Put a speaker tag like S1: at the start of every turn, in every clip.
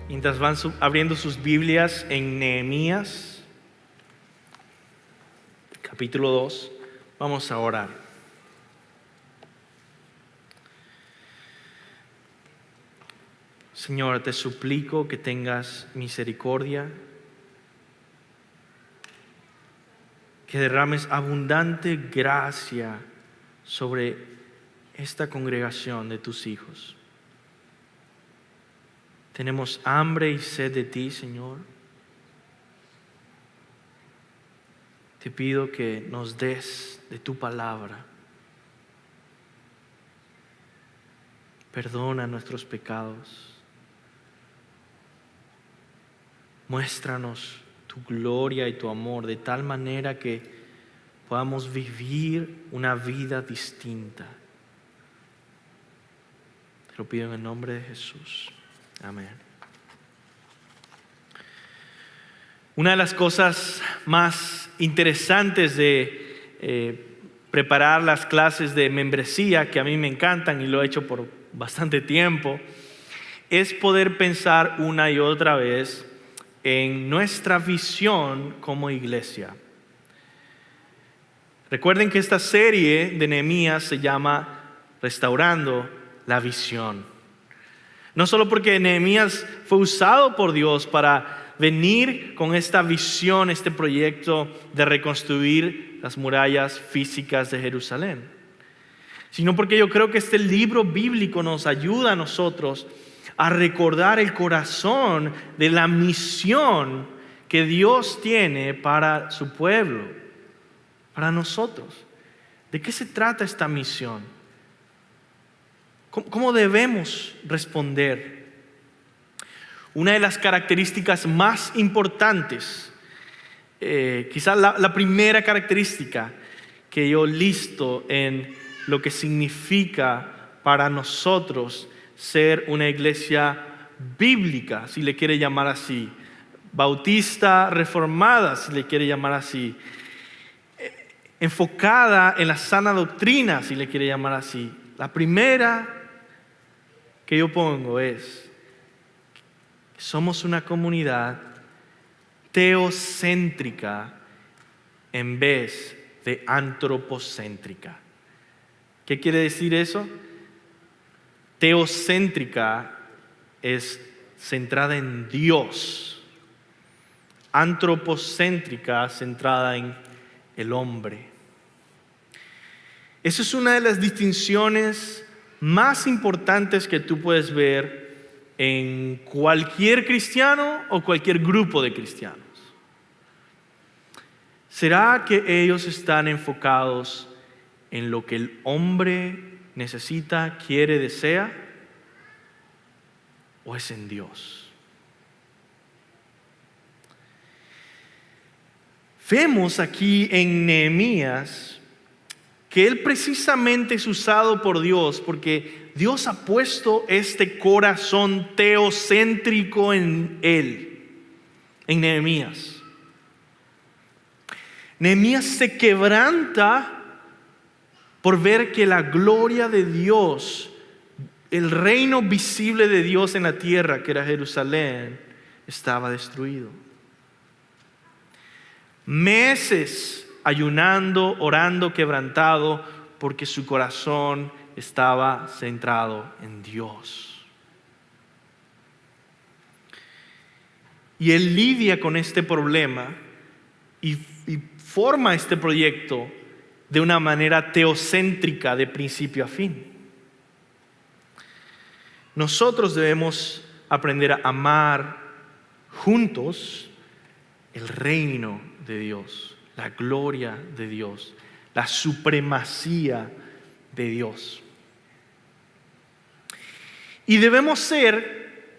S1: Mientras van abriendo sus Biblias en Nehemías, capítulo 2, vamos a orar. Señor, te suplico que tengas misericordia, que derrames abundante gracia sobre esta congregación de tus hijos. Tenemos hambre y sed de ti, Señor. Te pido que nos des de tu palabra. Perdona nuestros pecados. Muéstranos tu gloria y tu amor de tal manera que podamos vivir una vida distinta. Te lo pido en el nombre de Jesús. Amén. Una de las cosas más interesantes de preparar las clases de membresía, que a mí me encantan y lo he hecho por bastante tiempo, es poder pensar una y otra vez en nuestra visión como iglesia. Recuerden que esta serie de Nehemías se llama Restaurando la Visión. No solo porque Nehemías fue usado por Dios para venir con esta visión, este proyecto de reconstruir las murallas físicas de Jerusalén, sino porque yo creo que este libro bíblico nos ayuda a nosotros a recordar el corazón de la misión que Dios tiene para su pueblo, para nosotros. ¿De qué se trata esta misión? ¿Cómo debemos responder? Una de las características más importantes, quizás la primera característica que yo listo en lo que significa para nosotros ser una iglesia bíblica, si le quiere llamar así, bautista reformada, si le quiere llamar así, enfocada en la sana doctrina, si le quiere llamar así. La primera que yo pongo es: somos una comunidad teocéntrica en vez de antropocéntrica. ¿Qué quiere decir eso? Teocéntrica es centrada en Dios. Antropocéntrica centrada en el hombre. Esa es una de las distinciones más importantes que tú puedes ver en cualquier cristiano o cualquier grupo de cristianos. ¿Será que ellos están enfocados en lo que el hombre necesita, quiere, desea? ¿O es en Dios? Vemos aquí en Nehemías que él precisamente es usado por Dios porque Dios ha puesto este corazón teocéntrico en él, en Nehemías. Nehemías se quebranta por ver que la gloria de Dios, el reino visible de Dios en la tierra, que era Jerusalén, estaba destruido. Meses ayunando, orando, quebrantado, porque su corazón estaba centrado en Dios. Y él lidia con este problema y forma este proyecto de una manera teocéntrica de principio a fin. Nosotros debemos aprender a amar juntos el reino de Dios, la gloria de Dios, la supremacía de Dios. Y debemos ser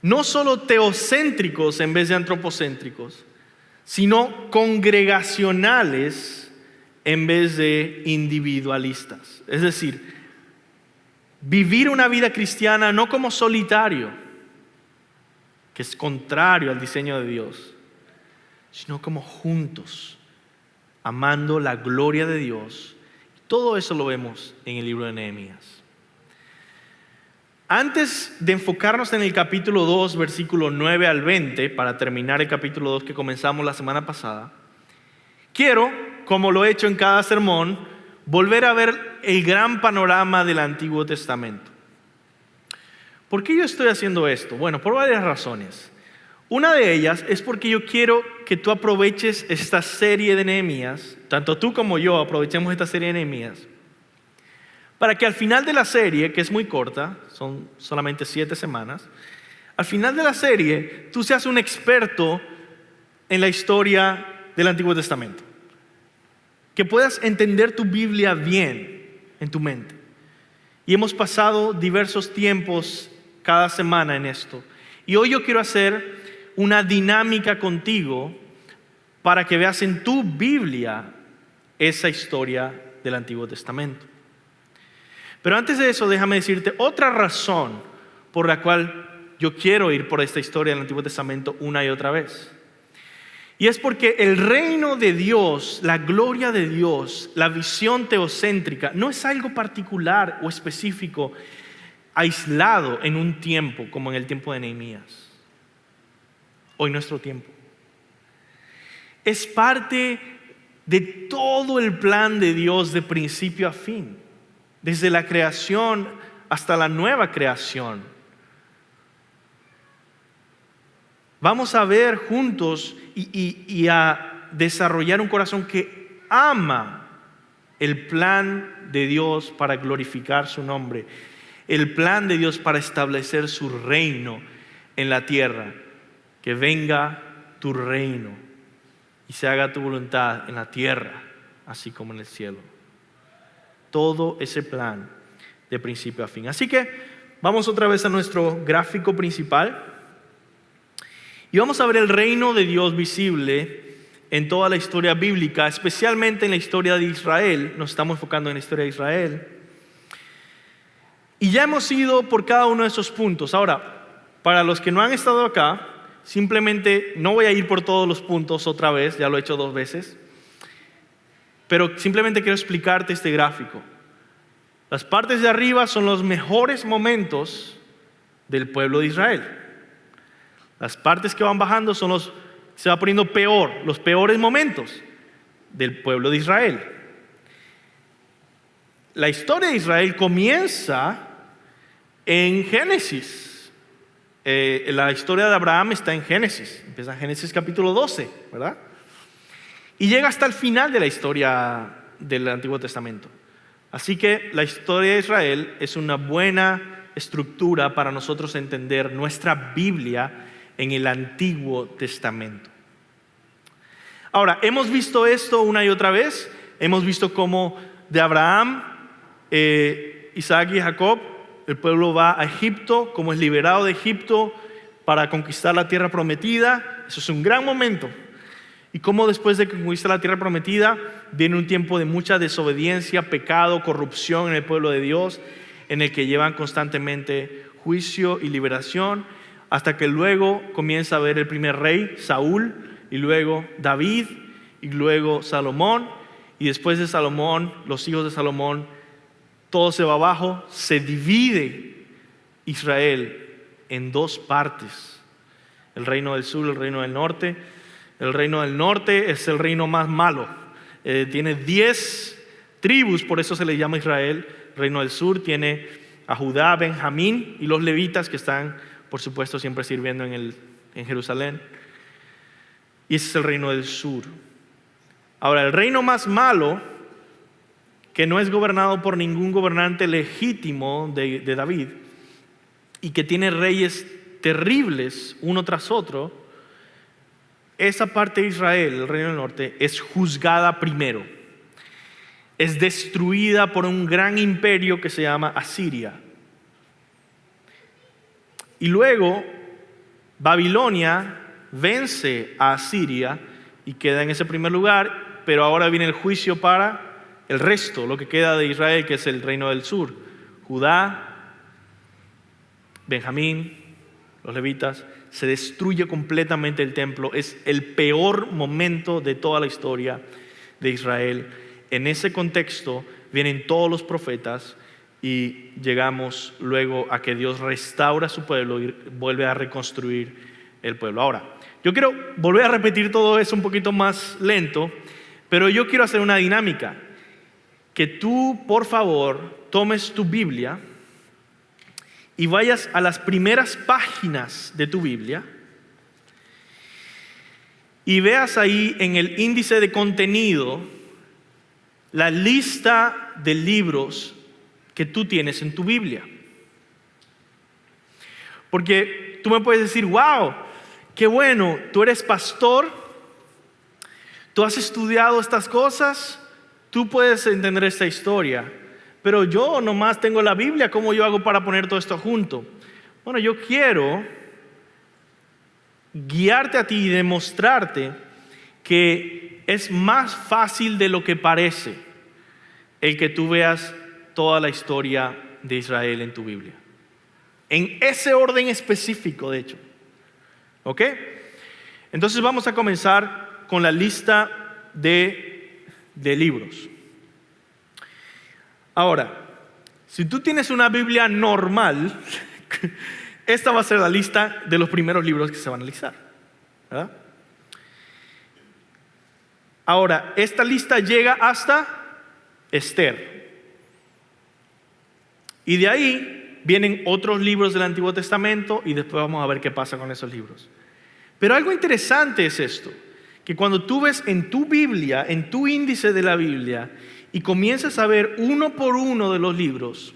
S1: no solo teocéntricos en vez de antropocéntricos, sino congregacionales en vez de individualistas. Es decir, vivir una vida cristiana no como solitario, que es contrario al diseño de Dios, sino como juntos, amando la gloria de Dios. Todo eso lo vemos en el libro de Nehemías. Antes de enfocarnos en el capítulo 2, versículo 9 al 20, para terminar el capítulo 2 que comenzamos la semana pasada, quiero, como lo he hecho en cada sermón, volver a ver el gran panorama del Antiguo Testamento. ¿Por qué yo estoy haciendo esto? Bueno, por varias razones. Una de ellas es porque yo quiero que tú aproveches esta serie de Nehemías, tanto tú como yo aprovechemos esta serie de Nehemías, para que al final de la serie, que es muy corta, son solamente 7 semanas, al final de la serie tú seas un experto en la historia del Antiguo Testamento. Que puedas entender tu Biblia bien en tu mente. Y hemos pasado diversos tiempos cada semana en esto. Y hoy yo quiero hacer una dinámica contigo para que veas en tu Biblia esa historia del Antiguo Testamento. Pero antes de eso, déjame decirte otra razón por la cual yo quiero ir por esta historia del Antiguo Testamento una y otra vez. Y es porque el reino de Dios, la gloria de Dios, la visión teocéntrica, no es algo particular o específico, aislado en un tiempo, como en el tiempo de Nehemías, o en nuestro tiempo. Es parte de todo el plan de Dios de principio a fin, desde la creación hasta la nueva creación. Vamos a ver juntos y a desarrollar un corazón que ama el plan de Dios para glorificar su nombre, el plan de Dios para establecer su reino en la tierra. Que venga tu reino y se haga tu voluntad en la tierra, así como en el cielo. Todo ese plan de principio a fin. Así que vamos otra vez a nuestro gráfico principal. Y vamos a ver el reino de Dios visible en toda la historia bíblica, especialmente en la historia de Israel. Nos estamos enfocando en la historia de Israel. Y ya hemos ido por cada uno de esos puntos. Ahora, para los que no han estado acá, simplemente no voy a ir por todos los puntos otra vez, ya lo he hecho 2 veces. Pero simplemente quiero explicarte este gráfico. Las partes de arriba son los mejores momentos del pueblo de Israel. Las partes que van bajando son se va poniendo peor, los peores momentos del pueblo de Israel. La historia de Israel comienza en Génesis. La historia de Abraham está en Génesis. Empieza en Génesis capítulo 12, ¿verdad? Y llega hasta el final de la historia del Antiguo Testamento. Así que la historia de Israel es una buena estructura para nosotros entender nuestra Biblia en el Antiguo Testamento. Ahora, hemos visto esto una y otra vez. Hemos visto cómo de Abraham, Isaac y Jacob, el pueblo va a Egipto, cómo es liberado de Egipto para conquistar la tierra prometida. Eso es un gran momento. Y cómo después de que conquista la tierra prometida, viene un tiempo de mucha desobediencia, pecado, corrupción en el pueblo de Dios, en el que llevan constantemente juicio y liberación, hasta que luego comienza a ver el primer rey, Saúl, y luego David, y luego Salomón, y después de Salomón, los hijos de Salomón, todo se va abajo, se divide Israel en 2 partes, el reino del sur y el reino del norte. El reino del norte es el reino más malo, tiene 10 tribus, por eso se le llama Israel. El reino del sur tiene a Judá, Benjamín y los levitas que están, por supuesto, siempre sirviendo en Jerusalén. Y ese es el reino del sur. Ahora, el reino más malo, que no es gobernado por ningún gobernante legítimo de David y que tiene reyes terribles uno tras otro, esa parte de Israel, el reino del norte, es juzgada primero. Es destruida por un gran imperio que se llama Asiria. Y luego Babilonia vence a Asiria y queda en ese primer lugar, pero ahora viene el juicio para el resto, lo que queda de Israel, que es el reino del sur. Judá, Benjamín, los levitas, se destruye completamente el templo. Es el peor momento de toda la historia de Israel. En ese contexto vienen todos los profetas y llegamos luego a que Dios restaura su pueblo y vuelve a reconstruir el pueblo. Ahora, yo quiero volver a repetir todo eso un poquito más lento, pero yo quiero hacer una dinámica. Que tú, por favor, tomes tu Biblia y vayas a las primeras páginas de tu Biblia y veas ahí en el índice de contenido la lista de libros que tú tienes en tu Biblia. Porque tú me puedes decir, wow, qué bueno, tú eres pastor, tú has estudiado estas cosas, tú puedes entender esta historia, pero yo nomás tengo la Biblia, ¿cómo yo hago para poner todo esto junto? Bueno, yo quiero guiarte a ti y demostrarte que es más fácil de lo que parece el que tú veas toda la historia de Israel en tu Biblia. En ese orden específico, de hecho. ¿Ok? Entonces vamos a comenzar con la lista de libros. Ahora, si tú tienes una Biblia normal, esta va a ser la lista de los primeros libros que se van a analizar, ¿verdad? Ahora, esta lista llega hasta Esther. Y de ahí vienen otros libros del Antiguo Testamento y después vamos a ver qué pasa con esos libros. Pero algo interesante es esto, que cuando tú ves en tu Biblia, en tu índice de la Biblia, y comienzas a ver uno por uno de los libros,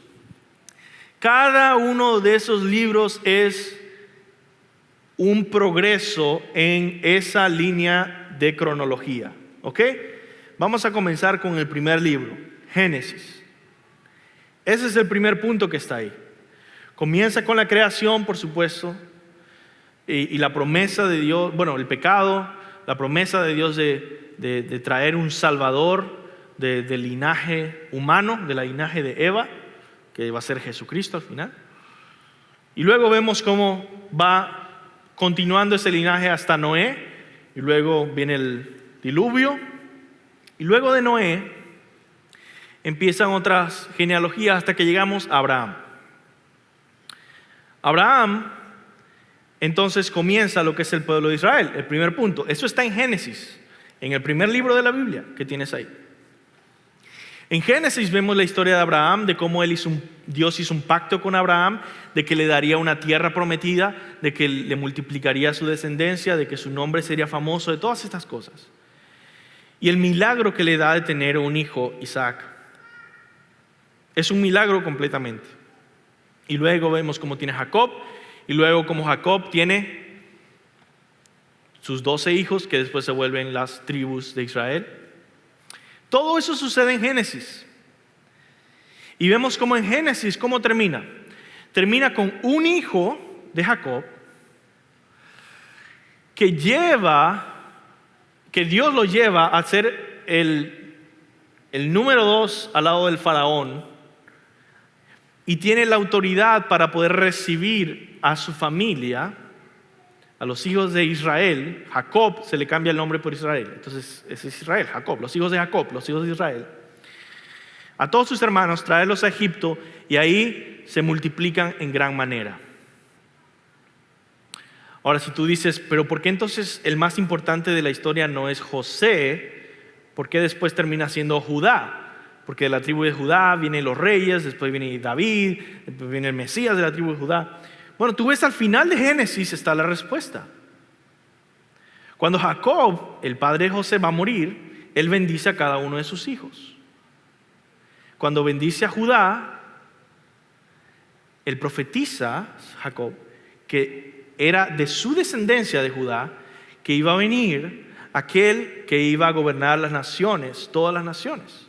S1: cada uno de esos libros es un progreso en esa línea de cronología. ¿Ok? Vamos a comenzar con el primer libro, Génesis. Ese es el primer punto que está ahí. Comienza con la creación, por supuesto, y la promesa de Dios, bueno, el pecado, la promesa de Dios de traer un Salvador del linaje humano, de la linaje de Eva, que va a ser Jesucristo al final. Y luego vemos cómo va continuando ese linaje hasta Noé, y luego viene el diluvio, y luego de Noé empiezan otras genealogías hasta que llegamos a Abraham. Abraham entonces comienza lo que es el pueblo de Israel, el primer punto. Eso está en Génesis, en el primer libro de la Biblia que tienes ahí. En Génesis vemos la historia de Abraham, de cómo Dios hizo un pacto con Abraham, de que le daría una tierra prometida, de que le multiplicaría su descendencia, de que su nombre sería famoso, de todas estas cosas. Y el milagro que le da de tener un hijo, Isaac, es un milagro completamente. Y luego vemos cómo tiene Jacob, y luego cómo Jacob tiene sus 12 hijos, que después se vuelven las tribus de Israel. Todo eso sucede en Génesis. Y vemos cómo en Génesis, ¿cómo termina? Termina con un hijo de Jacob que Dios lo lleva a ser el número 2 al lado del faraón y tiene la autoridad para poder recibir a su familia, a los hijos de Israel. Jacob se le cambia el nombre por Israel, entonces ese es Israel, Jacob, los hijos de Jacob, los hijos de Israel. A todos sus hermanos, traerlos a Egipto y ahí se multiplican en gran manera. Ahora, si tú dices, pero ¿por qué entonces el más importante de la historia no es José? ¿Por qué después termina siendo Judá? Porque de la tribu de Judá vienen los reyes, después viene David, después viene el Mesías de la tribu de Judá. Bueno, tú ves al final de Génesis está la respuesta. Cuando Jacob, el padre de José, va a morir, él bendice a cada uno de sus hijos. Cuando bendice a Judá, él profetiza, Jacob, que era de su descendencia de Judá, que iba a venir aquel que iba a gobernar las naciones, todas las naciones,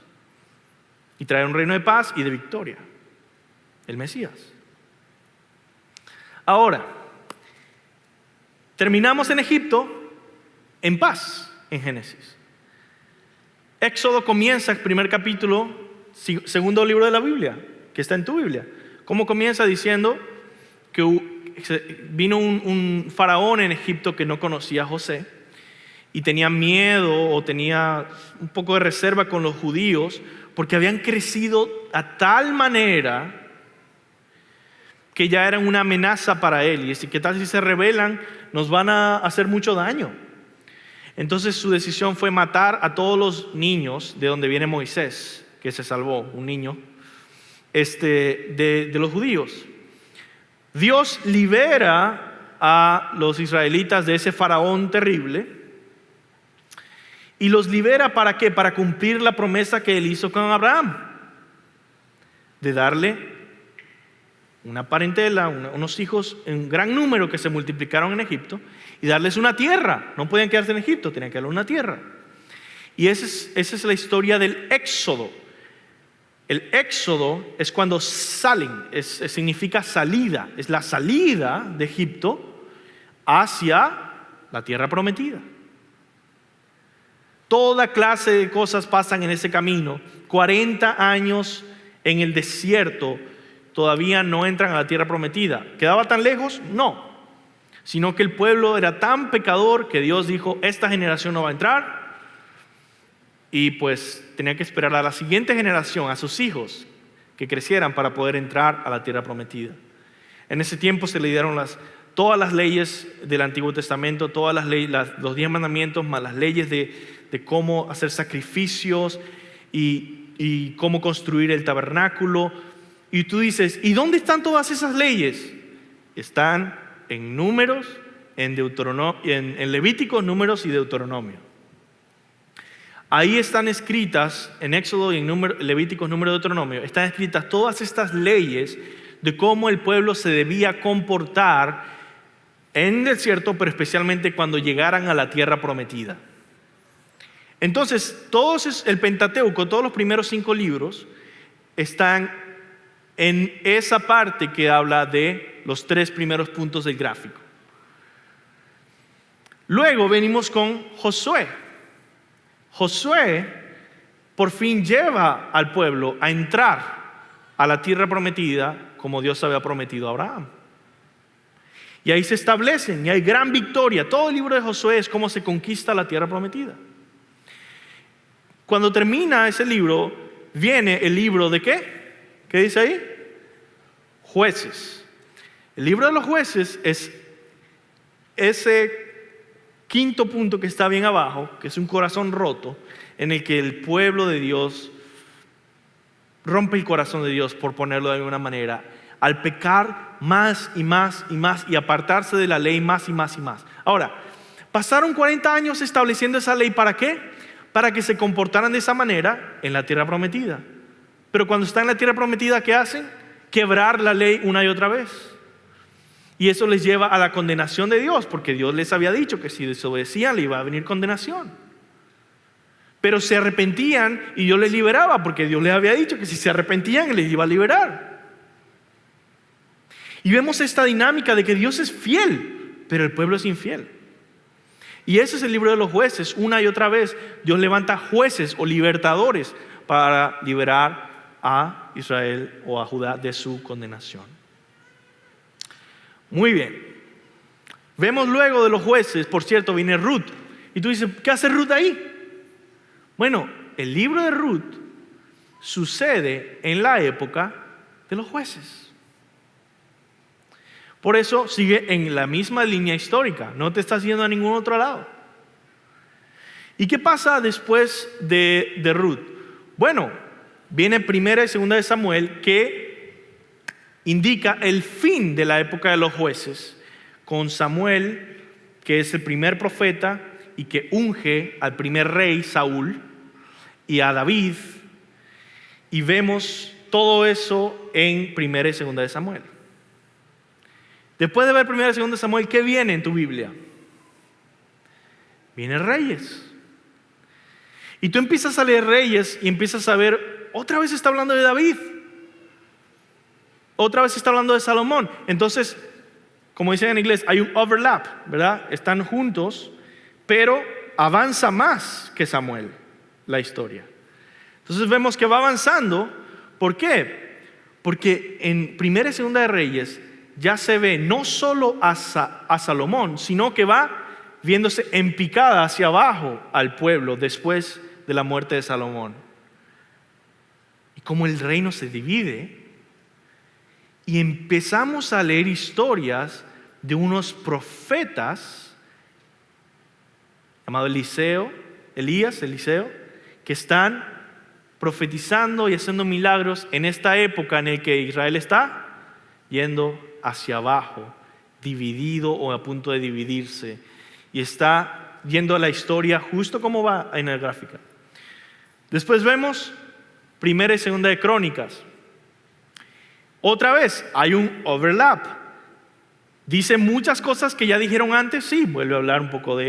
S1: y traer un reino de paz y de victoria, el Mesías. Ahora, terminamos en Egipto en paz en Génesis. Éxodo comienza el primer capítulo, segundo libro de la Biblia, que está en tu Biblia. ¿Cómo comienza? Diciendo que vino un faraón en Egipto que no conocía a José y tenía miedo o tenía un poco de reserva con los judíos porque habían crecido a tal manera que ya eran una amenaza para él. Y dice, ¿qué tal si se rebelan? Nos van a hacer mucho daño. Entonces su decisión fue matar a todos los niños de donde viene Moisés, que se salvó, un niño, de los judíos. Dios libera a los israelitas de ese faraón terrible. Y los libera ¿para qué? Para cumplir la promesa que él hizo con Abraham, de darle una parentela, unos hijos en gran número que se multiplicaron en Egipto, y darles una tierra. No podían quedarse en Egipto, tenían que darle una tierra. Y esa es la historia del Éxodo. El Éxodo es cuando salen, significa salida, es la salida de Egipto hacia la tierra prometida. Toda clase de cosas pasan en ese camino. 40 años en el desierto, todavía no entran a la tierra prometida. ¿Quedaba tan lejos? No. Sino que el pueblo era tan pecador que Dios dijo, esta generación no va a entrar. Y pues tenía que esperar a la siguiente generación, a sus hijos, que crecieran para poder entrar a la tierra prometida. En ese tiempo se le dieron todas las leyes del Antiguo Testamento, todas las leyes, los 10 mandamientos, más las leyes de cómo hacer sacrificios y cómo construir el tabernáculo. Y tú dices, ¿y dónde están todas esas leyes? Están en Números, en Levíticos, Números y Deuteronomio. Ahí están escritas, en Éxodo y en Levíticos, Números y Deuteronomio, están escritas todas estas leyes de cómo el pueblo se debía comportar en el desierto, pero especialmente cuando llegaran a la tierra prometida. Entonces, el Pentateuco, todos los primeros 5 libros, están en esa parte que habla de los 3 primeros puntos del gráfico. Luego venimos con Josué. Josué por fin lleva al pueblo a entrar a la tierra prometida como Dios había prometido a Abraham. Y ahí se establecen y hay gran victoria. Todo el libro de Josué es cómo se conquista la tierra prometida. Cuando termina ese libro, viene el libro de ¿qué? ¿Qué dice ahí? Jueces. El libro de los jueces es ese 5.º punto que está bien abajo, que es un corazón roto, en el que el pueblo de Dios rompe el corazón de Dios, por ponerlo de alguna manera, al pecar más y más y más y apartarse de la ley más y más y más. Ahora, pasaron 40 años estableciendo esa ley, ¿para qué? Para que se comportaran de esa manera en la tierra prometida. Pero cuando están en la tierra prometida, ¿qué hacen? Quebrar la ley una y otra vez. Y eso les lleva a la condenación de Dios, porque Dios les había dicho que si desobedecían le iba a venir condenación. Pero se arrepentían y Dios les liberaba, porque Dios les había dicho que si se arrepentían les iba a liberar. Y vemos esta dinámica de que Dios es fiel, pero el pueblo es infiel. Y ese es el libro de los jueces. Una y otra vez Dios levanta jueces o libertadores para liberar a Israel o a Judá de su condenación. Muy bien. Vemos luego de los jueces, por cierto, viene Ruth. Y tú dices, ¿qué hace Ruth ahí? Bueno, el libro de Ruth sucede en la época de los jueces. Por eso sigue en la misma línea histórica, no te estás yendo a ningún otro lado. ¿Y qué pasa después de Ruth? Bueno, viene 1 y 2 de Samuel, que indica el fin de la época de los jueces, con Samuel, que es el primer profeta y que unge al primer rey Saúl y a David, y vemos todo eso en 1 y 2 de Samuel. Después de ver 1 y 2 de Samuel, ¿qué viene en tu Biblia? Vienen Reyes. Y tú empiezas a leer Reyes y empiezas a ver, otra vez está hablando de David. Otra vez está hablando de Salomón. Entonces, como dicen en inglés, hay un overlap, ¿verdad? Están juntos, pero avanza más que Samuel la historia. Entonces vemos que va avanzando. ¿Por qué? Porque en 1 y 2 de Reyes ya se ve no solo a Salomón, sino que va viéndose en picada hacia abajo al pueblo después de la muerte de Salomón. Y cómo el reino se divide. Y empezamos a leer historias de unos profetas llamado Eliseo, que están profetizando y haciendo milagros en esta época en la que Israel está yendo hacia abajo, dividido o a punto de dividirse. Y está yendo a la historia justo como va en la gráfica. Después vemos Primera y Segunda de Crónicas. Otra vez hay un overlap. Dice muchas cosas que ya dijeron antes. Sí, vuelve a hablar un poco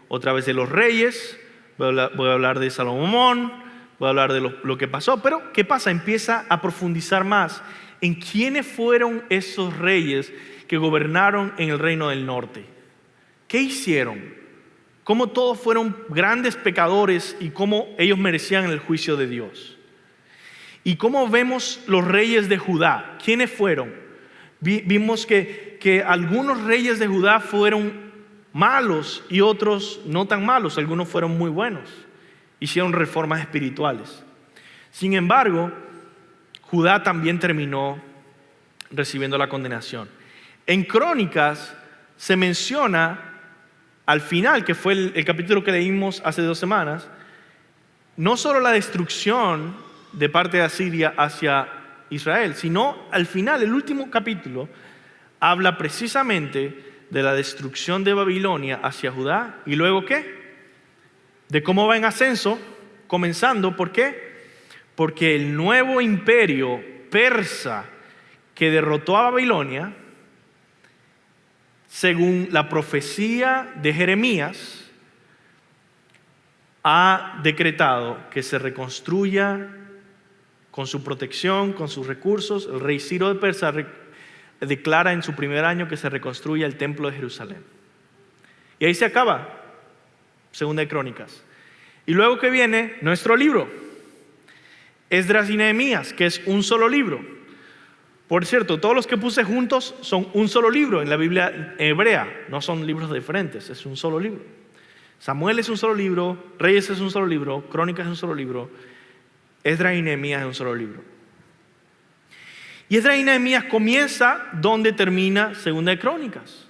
S1: otra vez de los reyes. Voy a hablar de Salomón. Voy a hablar de lo que pasó. Pero ¿qué pasa? Empieza a profundizar más en quiénes fueron esos reyes que gobernaron en el reino del norte. ¿Qué hicieron? Cómo todos fueron grandes pecadores y cómo ellos merecían el juicio de Dios. Y cómo vemos los reyes de Judá. ¿Quiénes fueron? Vimos que algunos reyes de Judá fueron malos y otros no tan malos. Algunos fueron muy buenos. Hicieron reformas espirituales. Sin embargo, Judá también terminó recibiendo la condenación. En Crónicas se menciona al final, que fue el capítulo que leímos hace 2 semanas, no solo la destrucción de parte de Asiria hacia Israel, sino al final, el último capítulo, habla precisamente de la destrucción de Babilonia hacia Judá. ¿Y luego qué? De cómo va en ascenso, comenzando, ¿por qué? Porque el nuevo imperio persa que derrotó a Babilonia, según la profecía de Jeremías, ha decretado que se reconstruya con su protección, con sus recursos. El rey Ciro de Persia declara en su primer año que se reconstruya el templo de Jerusalén. Y ahí se acaba Segunda de Crónicas. Y luego que viene nuestro libro, Esdras y Nehemías, que es un solo libro. Por cierto, todos los que puse juntos son un solo libro en la Biblia hebrea, no son libros diferentes, es un solo libro. Samuel es un solo libro, Reyes es un solo libro, Crónicas es un solo libro, Esdras y Nehemías es un solo libro. Y Esdras y Nehemías comienza donde termina Segunda de Crónicas.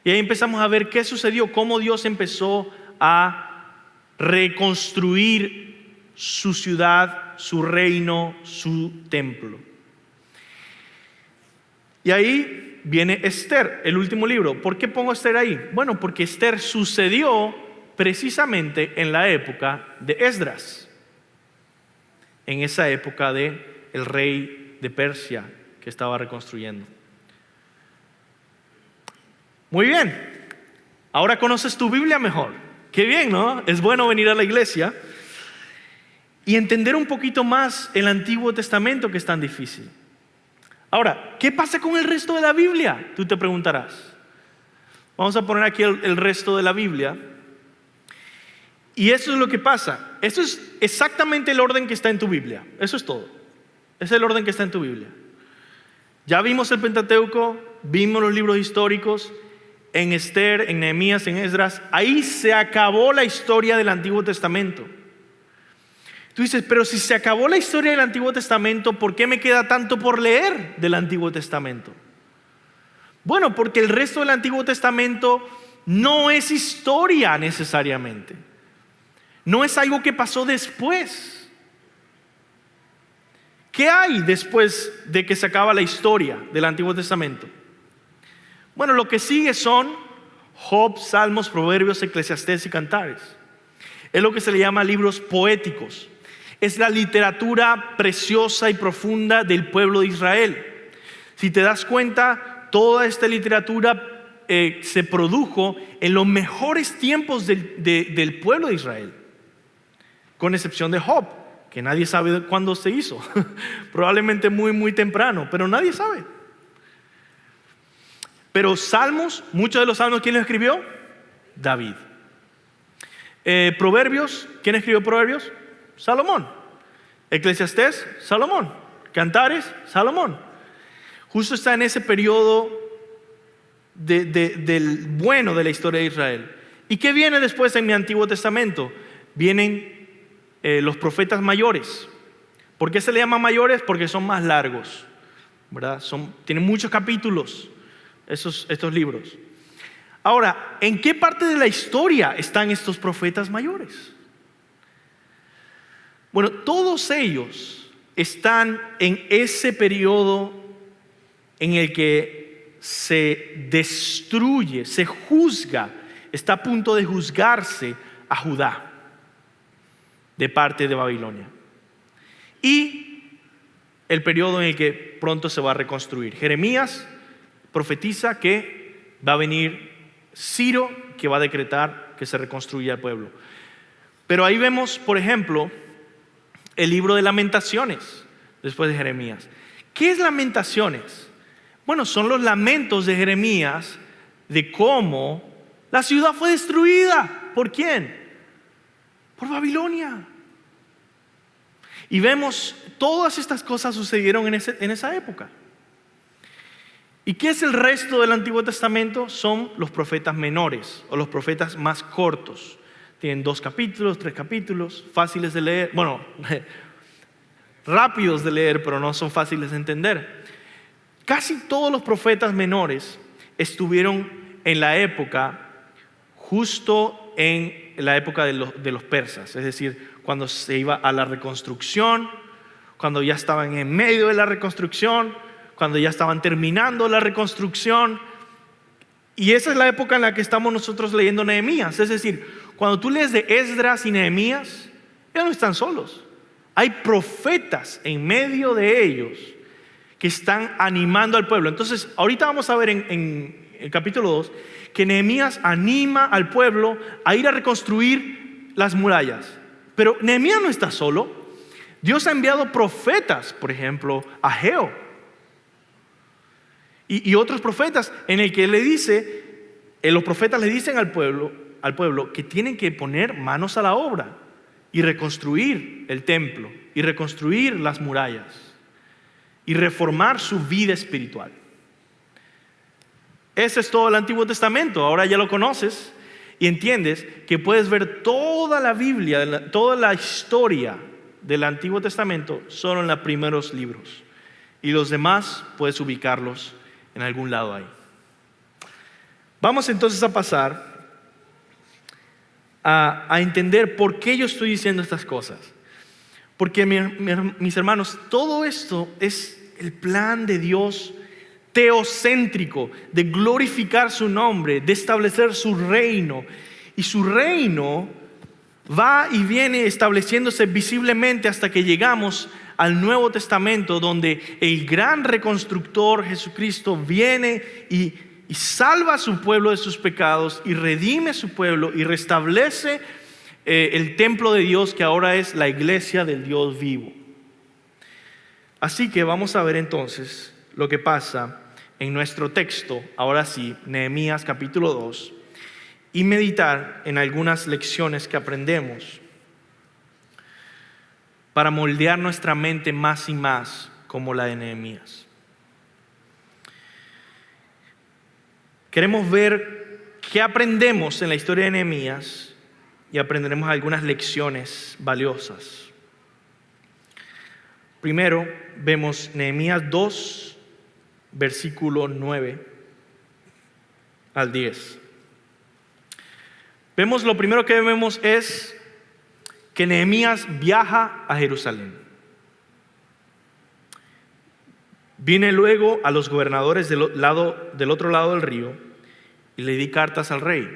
S1: Y ahí empezamos a ver qué sucedió, cómo Dios empezó a reconstruir su ciudad, su reino, su templo. Y ahí viene Esther, el último libro. ¿Por qué pongo Esther ahí? Bueno, porque Esther sucedió precisamente en la época de Esdras, en esa época de el rey de Persia que estaba reconstruyendo. Muy bien, ahora conoces tu Biblia mejor. Qué bien, ¿no? Es bueno venir a la iglesia y entender un poquito más el Antiguo Testamento, que es tan difícil. Ahora, ¿qué pasa con el resto de la Biblia? Tú te preguntarás. Vamos a poner aquí el resto de la Biblia. Y eso es lo que pasa. Eso es exactamente el orden que está en tu Biblia. Eso es todo. Es el orden que está en tu Biblia. Ya vimos el Pentateuco, vimos los libros históricos. En Esther, en Nehemías, en Esdras. Ahí se acabó la historia del Antiguo Testamento. Tú dices, pero si se acabó la historia del Antiguo Testamento, ¿por qué me queda tanto por leer del Antiguo Testamento? Bueno, porque el resto del Antiguo Testamento no es historia necesariamente. No es algo que pasó después. ¿Qué hay después de que se acaba la historia del Antiguo Testamento? Bueno, lo que sigue son Job, Salmos, Proverbios, Eclesiastés y Cantares. Es lo que se le llama libros poéticos. Es la literatura preciosa y profunda del pueblo de Israel. Si te das cuenta, toda esta literatura se produjo en los mejores tiempos del pueblo de Israel, con excepción de Job, que nadie sabe cuándo se hizo. Probablemente muy, muy temprano, pero nadie sabe. Pero Salmos, muchos de los salmos, ¿quién los escribió? David. Proverbios, ¿quién escribió Proverbios? Salomón. Eclesiastés, Salomón. Cantares, Salomón. Justo está en ese periodo del bueno de la historia de Israel. ¿Y qué viene después en mi Antiguo Testamento? Vienen los profetas mayores. ¿Por qué se le llama mayores? Porque son más largos, ¿verdad? Tienen muchos capítulos estos libros. Ahora, ¿en qué parte de la historia están estos profetas mayores? Bueno, todos ellos están en ese periodo en el que se destruye, se juzga, está a punto de juzgarse a Judá de parte de Babilonia. Y el periodo en el que pronto se va a reconstruir. Jeremías profetiza que va a venir Ciro, que va a decretar que se reconstruya el pueblo. Pero ahí vemos, por ejemplo, el libro de Lamentaciones, después de Jeremías. ¿Qué es Lamentaciones? Bueno, son los lamentos de Jeremías de cómo la ciudad fue destruida. ¿Por quién? Por Babilonia. Y vemos todas estas cosas sucedieron en esa época. ¿Y qué es el resto del Antiguo Testamento? Son los profetas menores o los profetas más cortos. Tienen 2 capítulos, 3 capítulos, fáciles de leer. Bueno, rápidos de leer, pero no son fáciles de entender. Casi todos los profetas menores estuvieron en la época, justo en la época de los persas. Es decir, cuando se iba a la reconstrucción, cuando ya estaban en medio de la reconstrucción, cuando ya estaban terminando la reconstrucción. Y esa es la época en la que estamos nosotros leyendo Nehemías. Es decir, cuando tú lees de Esdras y Nehemías, ellos no están solos. Hay profetas en medio de ellos que están animando al pueblo. Entonces, ahorita vamos a ver en el capítulo 2 que Nehemías anima al pueblo a ir a reconstruir las murallas. Pero Nehemías no está solo. Dios ha enviado profetas, por ejemplo, Ageo y otros profetas, en el que le dice, los profetas le dicen al pueblo que tienen que poner manos a la obra y reconstruir el templo y reconstruir las murallas y reformar su vida espiritual. Ese es todo el Antiguo Testamento. Ahora ya lo conoces y entiendes que puedes ver toda la Biblia, toda la historia del Antiguo Testamento solo en los primeros libros, y los demás puedes ubicarlos en algún lado ahí. Vamos entonces a pasar a entender por qué yo estoy diciendo estas cosas. Porque mis hermanos, todo esto es el plan de Dios teocéntrico, de glorificar su nombre, de establecer su reino. Y su reino va y viene estableciéndose visiblemente hasta que llegamos al Nuevo Testamento, donde el gran reconstructor Jesucristo viene y salva a su pueblo de sus pecados y redime a su pueblo y restablece el templo de Dios, que ahora es la iglesia del Dios vivo. Así que vamos a ver entonces lo que pasa en nuestro texto, ahora sí, Nehemías capítulo 2, y meditar en algunas lecciones que aprendemos para moldear nuestra mente más y más como la de Nehemías. Queremos ver qué aprendemos en la historia de Nehemías y aprenderemos algunas lecciones valiosas. Primero, vemos Nehemías 2, versículo 9 al 10. Lo primero que vemos es que Nehemías viaja a Jerusalén. Vine luego a los gobernadores del otro lado del río y le di cartas al rey.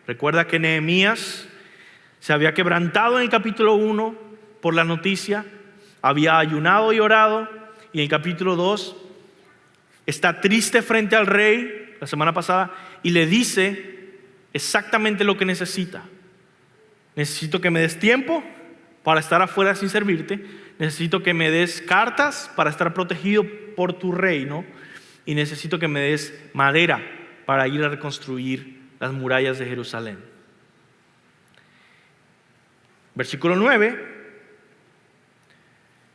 S1: Recuerda que Nehemías se había quebrantado en el capítulo 1 por la noticia, había ayunado y orado, y en el capítulo 2 está triste frente al rey la semana pasada y le dice exactamente lo que necesita. Necesito que me des tiempo para estar afuera sin servirte. Necesito que me des cartas para estar protegido por tu reino. Y necesito que me des madera para ir a reconstruir las murallas de Jerusalén. Versículo 9.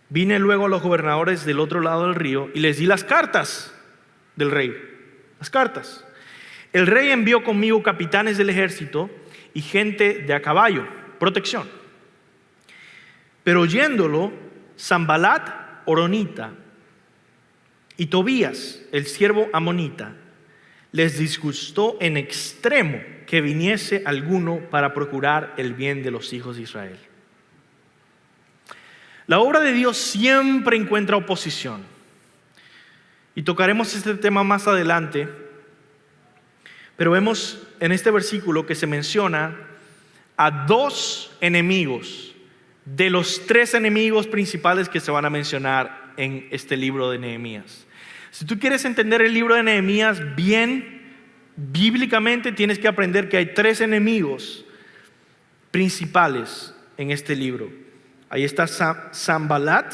S1: Vine luego a los gobernadores del otro lado del río y les di las cartas del rey. Las cartas. El rey envió conmigo capitanes del ejército y gente de a caballo, protección. Pero oyéndolo, Sanbalat horonita y Tobías, el siervo amonita, les disgustó en extremo que viniese alguno para procurar el bien de los hijos de Israel. La obra de Dios siempre encuentra oposición. Y tocaremos este tema más adelante. Pero vemos en este versículo que se menciona a 2 enemigos de los 3 enemigos principales que se van a mencionar en este libro de Nehemías. Si tú quieres entender el libro de Nehemías bien, bíblicamente tienes que aprender que hay 3 enemigos principales en este libro. Ahí está Sanbalat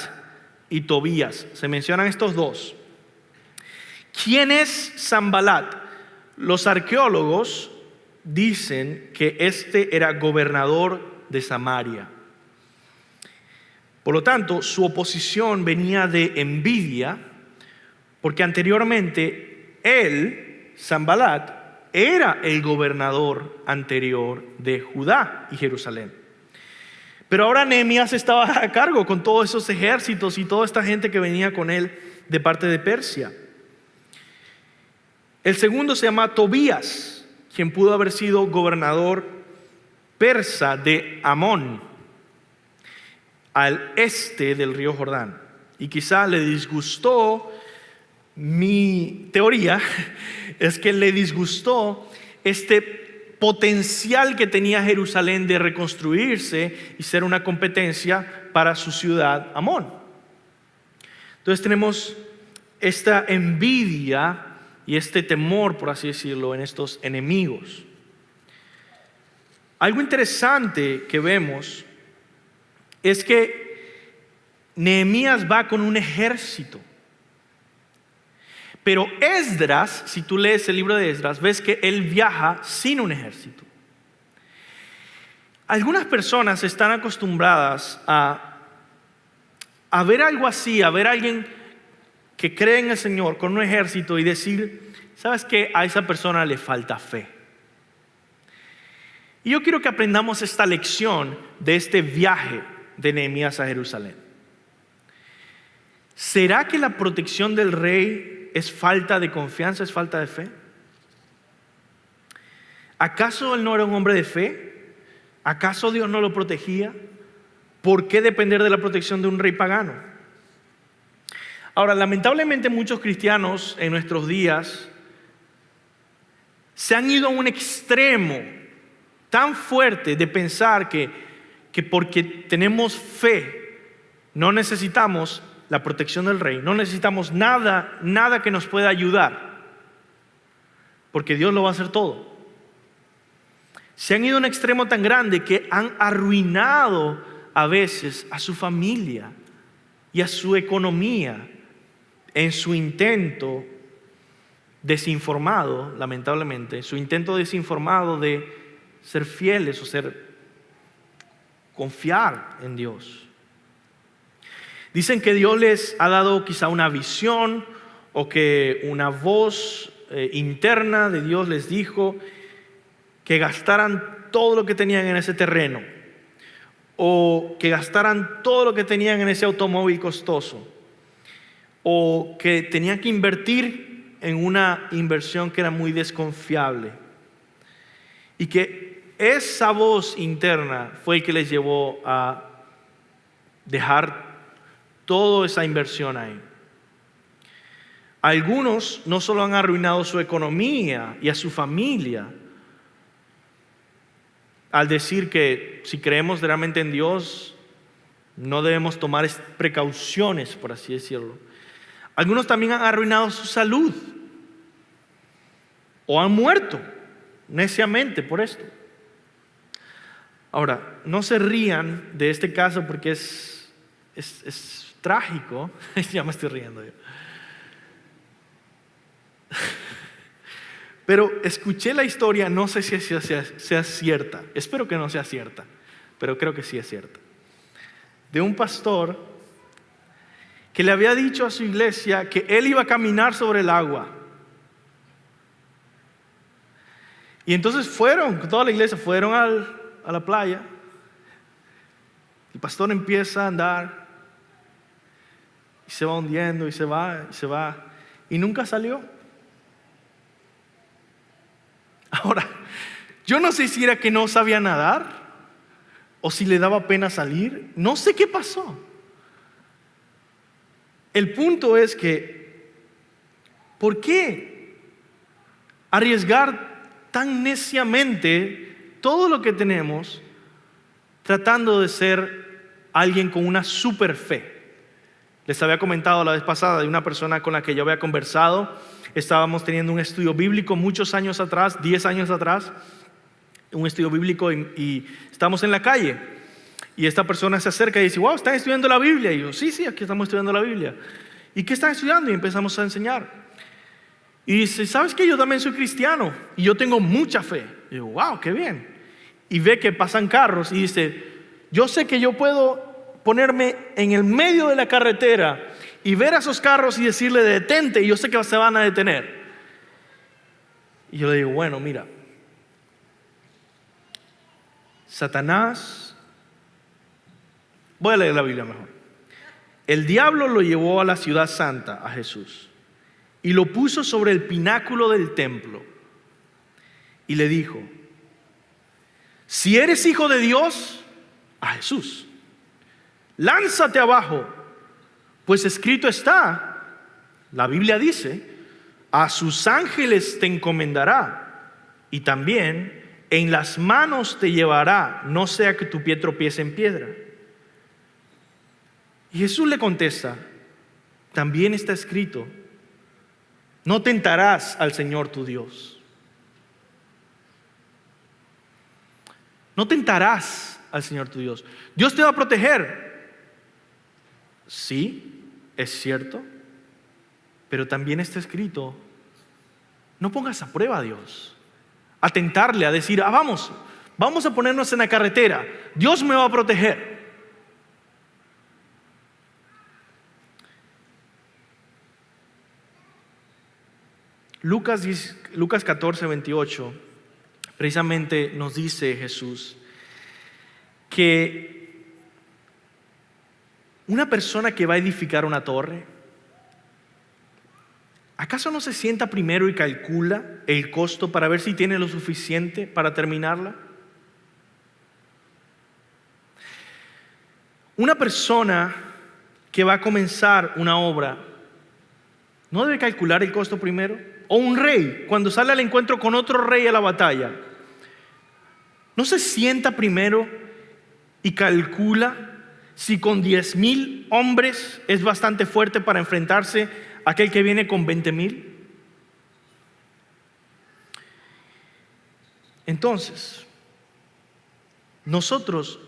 S1: y Tobías. Se mencionan estos 2. ¿Quién es Sanbalat? Los arqueólogos dicen que este era gobernador de Samaria. Por lo tanto, su oposición venía de envidia, porque anteriormente él, Sanbalat, era el gobernador anterior de Judá y Jerusalén. Pero ahora Nehemías estaba a cargo con todos esos ejércitos y toda esta gente que venía con él de parte de Persia. El segundo se llama Tobías, quien pudo haber sido gobernador persa de Amón, al este del río Jordán. Y quizá le disgustó, mi teoría es que le disgustó este potencial que tenía Jerusalén de reconstruirse y ser una competencia para su ciudad Amón. Entonces tenemos esta envidia y este temor, por así decirlo, en estos enemigos. Algo interesante que vemos es que Nehemías va con un ejército. Pero Esdras, si tú lees el libro de Esdras, ves que él viaja sin un ejército. Algunas personas están acostumbradas a ver algo así, a ver a alguien que cree en el Señor con un ejército y decir, ¿sabes qué? A esa persona le falta fe. Y yo quiero que aprendamos esta lección de este viaje de Nehemías a Jerusalén. ¿Será que la protección del rey es falta de confianza, es falta de fe? ¿Acaso él no era un hombre de fe? ¿Acaso Dios no lo protegía? ¿Por qué depender de la protección de un rey pagano? Ahora, lamentablemente muchos cristianos en nuestros días se han ido a un extremo tan fuerte de pensar que porque tenemos fe no necesitamos la protección del rey, no necesitamos nada que nos pueda ayudar, porque Dios lo va a hacer todo. Se han ido a un extremo tan grande que han arruinado a veces a su familia y a su economía en su intento desinformado, lamentablemente, su intento desinformado de ser fieles o confiar en Dios. Dicen que Dios les ha dado quizá una visión o que una voz interna de Dios les dijo que gastaran todo lo que tenían en ese terreno o que gastaran todo lo que tenían en ese automóvil costoso o que tenían que invertir en una inversión que era muy desconfiable y que esa voz interna fue el que les llevó a dejar toda esa inversión ahí. Algunos no solo han arruinado su economía y a su familia al decir que si creemos realmente en Dios no debemos tomar precauciones, por así decirlo. Algunos también han arruinado su salud o han muerto neciamente por esto. Ahora, no se rían de este caso porque es trágico. Ya me estoy riendo yo. Pero escuché la historia, no sé si sea cierta, espero que no sea cierta, pero creo que sí es cierta, de un pastor que le había dicho a su iglesia que él iba a caminar sobre el agua. Y entonces toda la iglesia fueron a la playa. El pastor empieza a andar y se va hundiendo y se va y nunca salió. Ahora, yo no sé si era que no sabía nadar o si le daba pena salir. No sé qué pasó. El punto es que, ¿por qué arriesgar tan neciamente todo lo que tenemos tratando de ser alguien con una super fe? Les había comentado la vez pasada de una persona con la que yo había conversado. Estábamos teniendo un estudio bíblico muchos años atrás, 10 años atrás, un estudio bíblico y estamos en la calle. Y esta persona se acerca y dice, wow, ¿están estudiando la Biblia? Y yo, sí, aquí estamos estudiando la Biblia. ¿Y qué están estudiando? Y empezamos a enseñar. Y dice, ¿sabes qué? Yo también soy cristiano y yo tengo mucha fe. Y yo, wow, qué bien. Y ve que pasan carros y dice, yo sé que yo puedo ponerme en el medio de la carretera y ver a esos carros y decirle detente, y yo sé que se van a detener. Y yo le digo, bueno, mira, Satanás, voy a leer la Biblia mejor. El diablo lo llevó a la ciudad santa, a Jesús, y lo puso sobre el pináculo del templo y le dijo, si eres hijo de Dios, a Jesús, lánzate abajo, pues escrito está, la Biblia dice, a sus ángeles te encomendará y también en las manos te llevará, no sea que tu pie tropiece en piedra. Y Jesús le contesta, también está escrito, no tentarás al Señor tu Dios. No tentarás al Señor tu Dios. Dios te va a proteger. Sí, es cierto, pero también está escrito, no pongas a prueba a Dios, a tentarle, a decir, vamos a ponernos en la carretera, Dios me va a proteger. Lucas 14:28, precisamente nos dice Jesús que una persona que va a edificar una torre, ¿acaso no se sienta primero y calcula el costo para ver si tiene lo suficiente para terminarla? Una persona que va a comenzar una obra, ¿no debe calcular el costo primero? O un rey, cuando sale al encuentro con otro rey a la batalla, ¿no se sienta primero y calcula si con 10,000 hombres es bastante fuerte para enfrentarse a aquel que viene con 20,000? Entonces, nosotros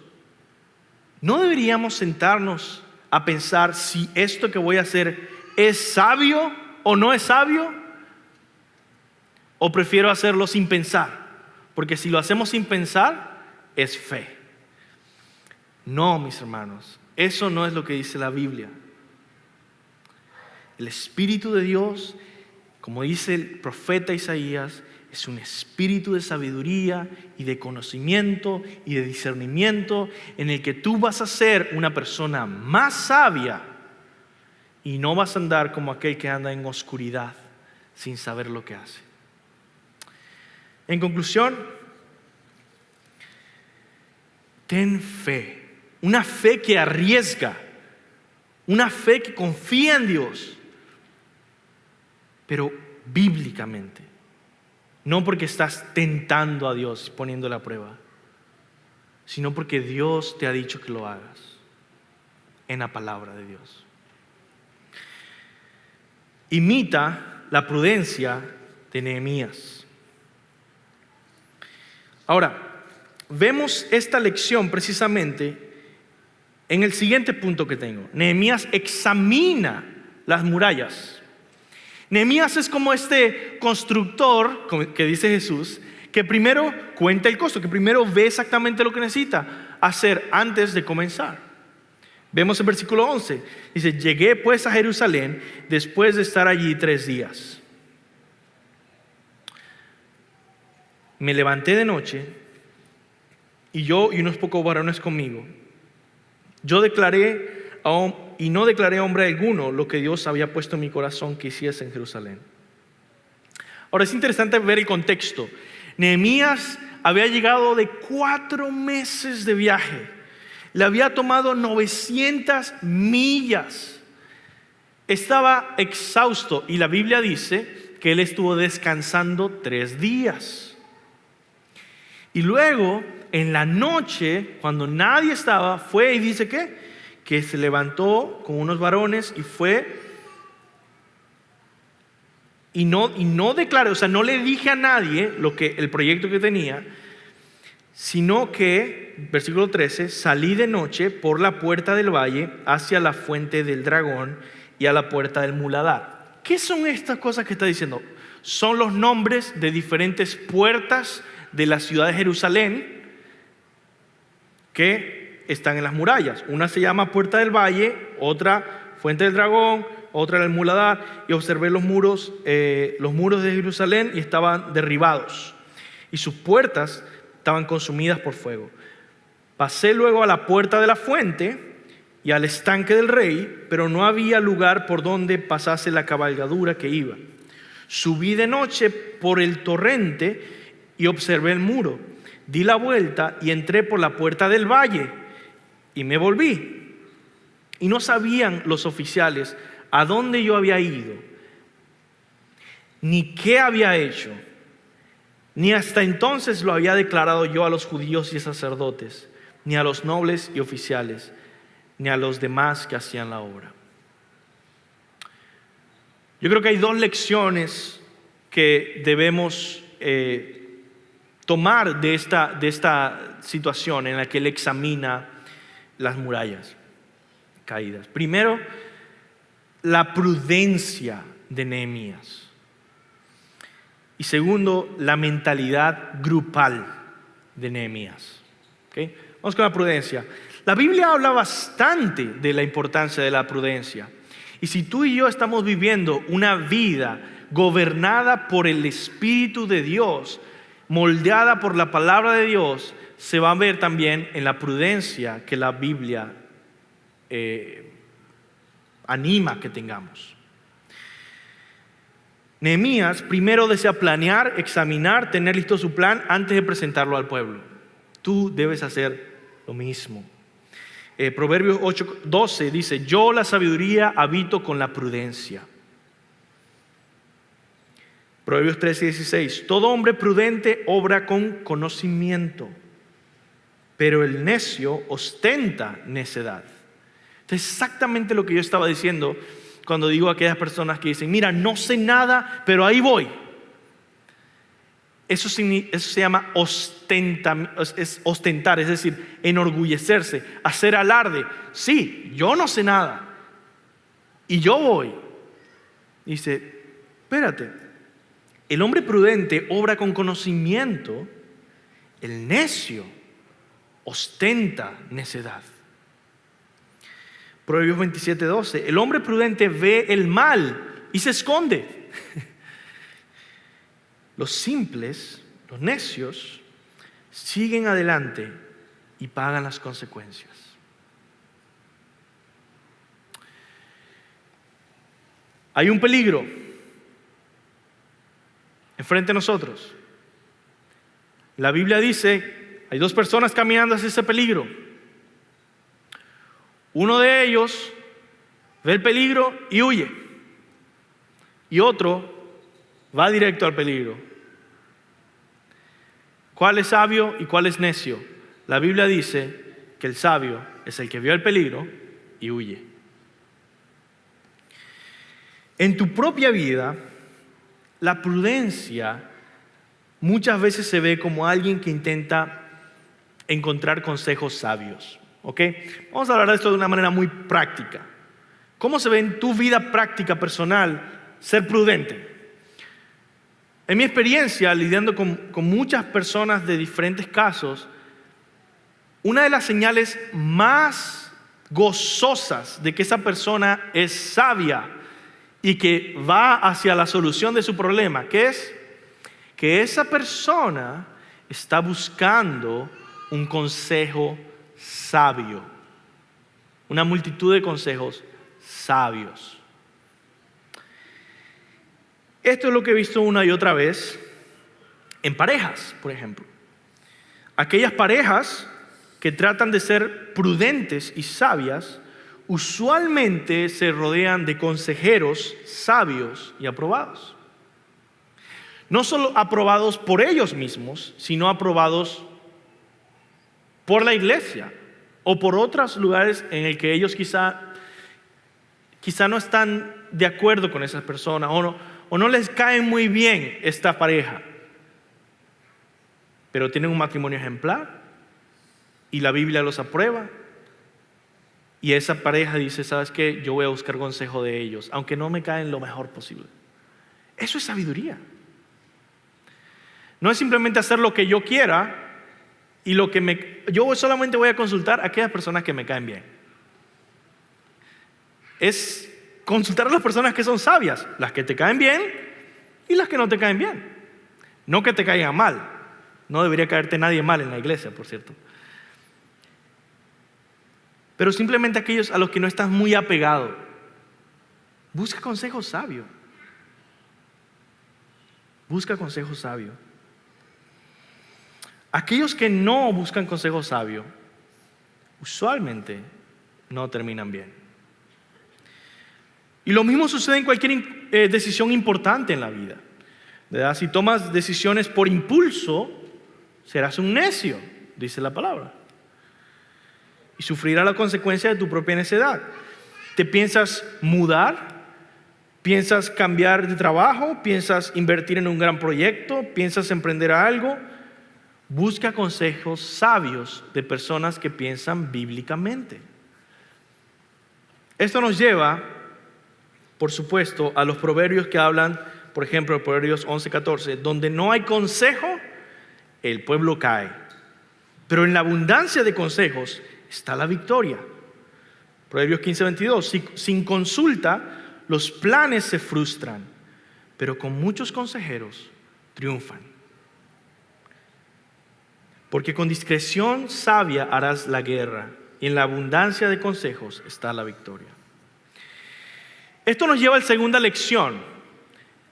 S1: no deberíamos sentarnos a pensar si esto que voy a hacer es sabio o no es sabio, o prefiero hacerlo sin pensar, porque si lo hacemos sin pensar es fe. No, mis hermanos, eso no es lo que dice la Biblia. El Espíritu de Dios, como dice el profeta Isaías, es un espíritu de sabiduría y de conocimiento y de discernimiento en el que tú vas a ser una persona más sabia y no vas a andar como aquel que anda en oscuridad sin saber lo que hace. En conclusión, ten fe, una fe que arriesga, una fe que confía en Dios, pero bíblicamente. No porque estás tentando a Dios, poniéndole a prueba, sino porque Dios te ha dicho que lo hagas en la palabra de Dios. Imita la prudencia de Nehemías. Ahora, vemos esta lección precisamente en el siguiente punto que tengo. Nehemías examina las murallas. Nehemías es como este constructor, que dice Jesús, que primero cuenta el costo, que primero ve exactamente lo que necesita hacer antes de comenzar. Vemos el versículo 11, dice, llegué pues a Jerusalén después de estar allí 3 días. Me levanté de noche, y yo y unos pocos varones conmigo. Yo declaré y no declaré a hombre alguno lo que Dios había puesto en mi corazón que hiciese en Jerusalén. Ahora es interesante ver el contexto. Nehemías había llegado de 4 meses de viaje. Le había tomado 900 millas. Estaba exhausto y la Biblia dice que él estuvo descansando 3 días. Y luego, en la noche, cuando nadie estaba, fue y dice que se levantó con unos varones y fue y no declaré, o sea, no le dije a nadie el proyecto que tenía, sino que, versículo 13, salí de noche por la puerta del valle hacia la fuente del dragón y a la puerta del muladar. ¿Qué son estas cosas que está diciendo? Son los nombres de diferentes puertas de la ciudad de Jerusalén que están en las murallas. Una se llama Puerta del Valle, otra Fuente del Dragón, otra el muladar, y observé los muros de Jerusalén y estaban derribados, y sus puertas estaban consumidas por fuego. Pasé luego a la puerta de la fuente y al estanque del rey, pero no había lugar por donde pasase la cabalgadura que iba. Subí de noche por el torrente y observé el muro. Di la vuelta y entré por la puerta del valle y me volví. Y no sabían los oficiales a dónde yo había ido, ni qué había hecho, ni hasta entonces lo había declarado yo a los judíos y sacerdotes, ni a los nobles y oficiales, ni a los demás que hacían la obra. Yo creo que hay 2 lecciones que debemos tomar de esta situación en la que él examina las murallas caídas. Primero, la prudencia de Nehemías. Y segundo, la mentalidad grupal de Nehemías. ¿Okay? Vamos con la prudencia. La Biblia habla bastante de la importancia de la prudencia. Y si tú y yo estamos viviendo una vida gobernada por el Espíritu de Dios, moldeada por la palabra de Dios, se va a ver también en la prudencia que la Biblia anima que tengamos. Nehemías primero desea planear, examinar, tener listo su plan antes de presentarlo al pueblo. Tú debes hacer lo mismo. Proverbios 8:12 dice: yo la sabiduría habito con la prudencia. Proverbios 13:16: todo hombre prudente obra con conocimiento, pero el necio ostenta necedad. Es exactamente lo que yo estaba diciendo cuando digo a aquellas personas que dicen: mira, no sé nada, pero ahí voy. Eso se llama ostentar, es decir, enorgullecerse, hacer alarde. Sí, yo no sé nada y yo voy. Dice: espérate, el hombre prudente obra con conocimiento, el necio ostenta necedad. Proverbios 27:12: el hombre prudente ve el mal y se esconde. Los simples, los necios, siguen adelante y pagan las consecuencias. Hay un peligro enfrente de nosotros. La Biblia dice: hay 2 personas caminando hacia ese peligro. Uno de ellos ve el peligro y huye, y otro va directo al peligro. ¿Cuál es sabio y cuál es necio? La Biblia dice que el sabio es el que vio el peligro y huye. En tu propia vida, la prudencia muchas veces se ve como alguien que intenta encontrar consejos sabios. ¿Ok? Vamos a hablar de esto de una manera muy práctica. ¿Cómo se ve en tu vida práctica personal ser prudente? En mi experiencia, lidiando con muchas personas de diferentes casos, una de las señales más gozosas de que esa persona es sabia y que va hacia la solución de su problema, ¿qué es? que esa persona está buscando un consejo sabio, una multitud de consejos sabios. Esto es lo que he visto una y otra vez en parejas, por ejemplo. Aquellas parejas que tratan de ser prudentes y sabias, usualmente se rodean de consejeros sabios y aprobados. No solo aprobados por ellos mismos, sino aprobados por la iglesia o por otros lugares en el que ellos quizá no están de acuerdo con esas personas o no les cae muy bien esta pareja, pero tienen un matrimonio ejemplar y la Biblia los aprueba. Y esa pareja dice, ¿sabes qué? Yo voy a buscar consejo de ellos, aunque no me caen lo mejor posible. Eso es sabiduría. No es simplemente hacer lo que yo quiera y yo solamente voy a consultar a aquellas personas que me caen bien. Es consultar a las personas que son sabias, las que te caen bien y las que no te caen bien. No que te caigan mal. No debería caerte nadie mal en la iglesia, por cierto. Pero simplemente aquellos a los que no estás muy apegado. Busca consejo sabio. Busca consejo sabio. Aquellos que no buscan consejo sabio, usualmente no terminan bien. Y lo mismo sucede en cualquier decisión importante en la vida, ¿verdad? Si tomas decisiones por impulso, serás un necio, dice la palabra. Y sufrirás la consecuencia de tu propia necedad. ¿Te piensas mudar? ¿Piensas cambiar de trabajo? ¿Piensas invertir en un gran proyecto? ¿Piensas emprender algo? Busca consejos sabios de personas que piensan bíblicamente. Esto nos lleva, por supuesto, a los proverbios que hablan, por ejemplo, Proverbios 11:14, donde no hay consejo, el pueblo cae. Pero en la abundancia de consejos está la victoria. Proverbios 15:22, sin consulta los planes se frustran, pero con muchos consejeros triunfan. Porque con discreción sabia harás la guerra, y en la abundancia de consejos está la victoria. Esto nos lleva a la segunda lección.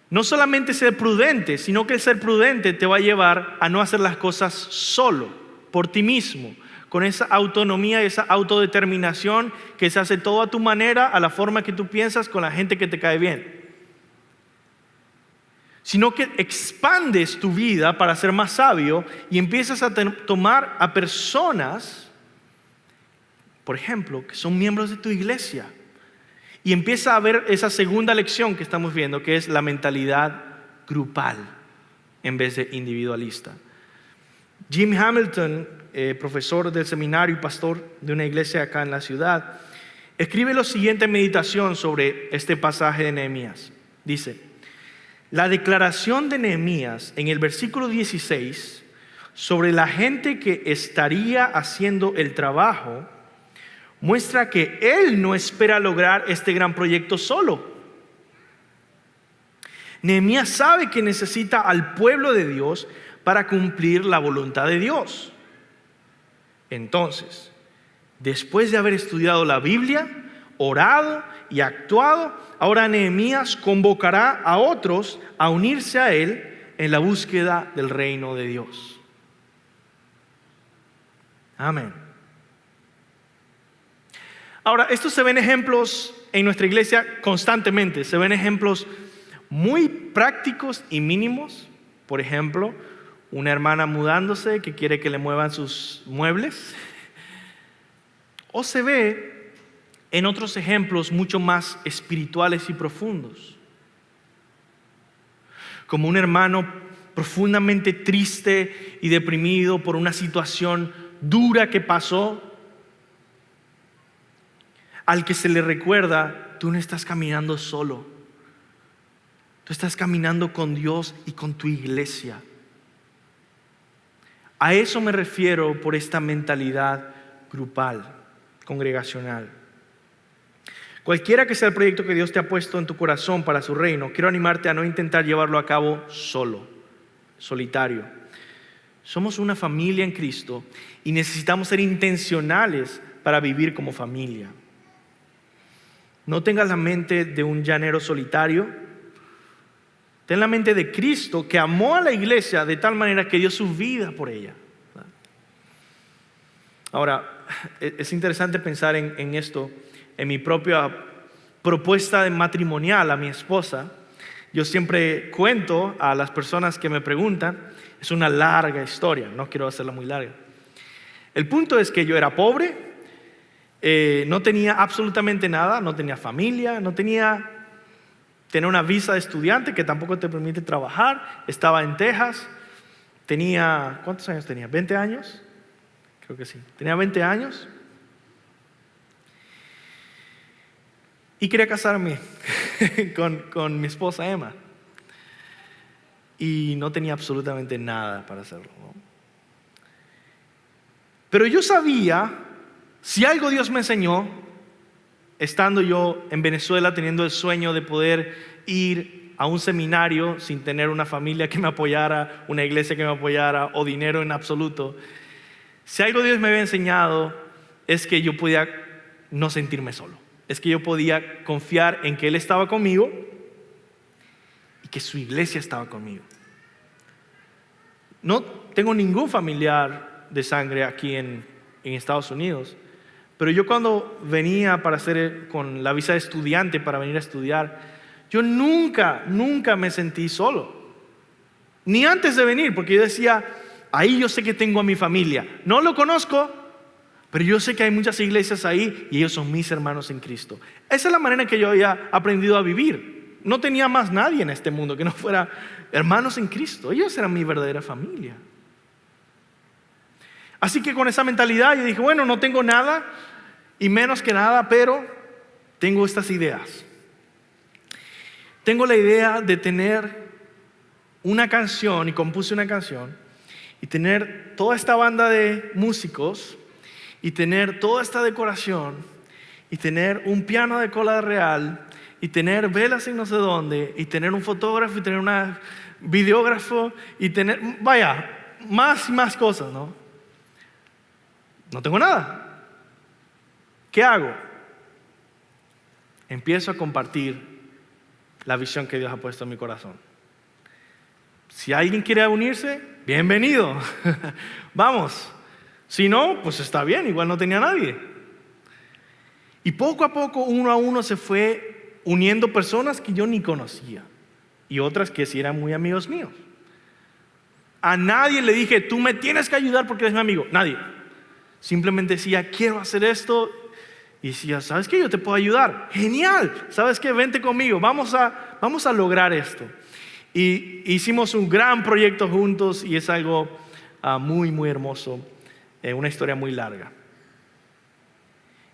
S1: No solamente ser prudente, sino que el ser prudente te va a llevar a no hacer las cosas solo, por ti mismo, con esa autonomía y esa autodeterminación que se hace todo a tu manera, a la forma que tú piensas, con la gente que te cae bien. Sino que expandes tu vida para ser más sabio y empiezas a tomar a personas, por ejemplo, que son miembros de tu iglesia. Y empieza a ver esa segunda lección que estamos viendo, que es la mentalidad grupal en vez de individualista. Jim Hamilton, profesor del seminario y pastor de una iglesia acá en la ciudad, escribe la siguiente meditación sobre este pasaje de Nehemías. Dice: la declaración de Nehemías en el versículo 16 sobre la gente que estaría haciendo el trabajo muestra que él no espera lograr este gran proyecto solo. Nehemías sabe que necesita al pueblo de Dios para cumplir la voluntad de Dios. Entonces, después de haber estudiado la Biblia, orado y actuado, ahora Nehemías convocará a otros a unirse a él en la búsqueda del reino de Dios. Amén. Ahora, estos se ven ejemplos en nuestra iglesia constantemente. Se ven ejemplos muy prácticos y mínimos. Por ejemplo, una hermana mudándose que quiere que le muevan sus muebles. O se ve en otros ejemplos mucho más espirituales y profundos. Como un hermano profundamente triste y deprimido por una situación dura que pasó, al que se le recuerda: tú no estás caminando solo, tú estás caminando con Dios y con tu iglesia. A eso me refiero por esta mentalidad grupal, congregacional. Cualquiera que sea el proyecto que Dios te ha puesto en tu corazón para su reino, quiero animarte a no intentar llevarlo a cabo solo. solitario. Somos una familia en Cristo y necesitamos ser intencionales para vivir como familia. No tengas la mente de un llanero solitario. Ten la mente de Cristo, que amó a la iglesia de tal manera que dio su vida por ella. Ahora, es interesante pensar en esto, en mi propia propuesta de matrimonial a mi esposa. Yo siempre cuento a las personas que me preguntan, es una larga historia, no quiero hacerla muy larga. El punto es que yo era pobre, no tenía absolutamente nada, no tenía familia, no tenía una visa de estudiante que tampoco te permite trabajar, estaba en Texas, ¿cuántos años tenía? ¿20 años? Creo que sí, tenía 20 años. Y quería casarme con mi esposa Emma. Y no tenía absolutamente nada para hacerlo, ¿no? Pero yo sabía, si algo Dios me enseñó, estando yo en Venezuela teniendo el sueño de poder ir a un seminario sin tener una familia que me apoyara, una iglesia que me apoyara o dinero en absoluto. Si algo Dios me había enseñado es que yo podía no sentirme solo. Es que yo podía confiar en que Él estaba conmigo y que su iglesia estaba conmigo. No tengo ningún familiar de sangre aquí en Estados Unidos, pero yo cuando venía para hacer con la visa de estudiante para venir a estudiar, yo nunca me sentí solo. Ni antes de venir, porque yo decía, ahí yo sé que tengo a mi familia. No lo conozco, pero yo sé que hay muchas iglesias ahí y ellos son mis hermanos en Cristo. Esa es la manera en que yo había aprendido a vivir. No tenía más nadie en este mundo que no fuera hermanos en Cristo. Ellos eran mi verdadera familia. Así que con esa mentalidad yo dije, bueno, no tengo nada y menos que nada, pero tengo estas ideas. Tengo la idea de tener una canción, y compuse una canción, y tener toda esta banda de músicos, y tener toda esta decoración, y tener un piano de cola real, y tener velas en no sé dónde, y tener un fotógrafo, y tener un videógrafo, y tener, más y más cosas, ¿no? No tengo nada. ¿Qué hago? Empiezo a compartir la visión que Dios ha puesto en mi corazón. Si alguien quiere unirse, bienvenido. Vamos. Si no, pues está bien, igual no tenía nadie. Y poco a poco, uno a uno se fue uniendo personas que yo ni conocía y otras que sí eran muy amigos míos. A nadie le dije, tú me tienes que ayudar porque eres mi amigo. Nadie. Simplemente decía, quiero hacer esto. Y decía, ¿sabes qué? Yo te puedo ayudar. Genial. ¿Sabes qué? Vente conmigo. Vamos a lograr esto. Y hicimos un gran proyecto juntos y es algo muy, muy hermoso. Una historia muy larga.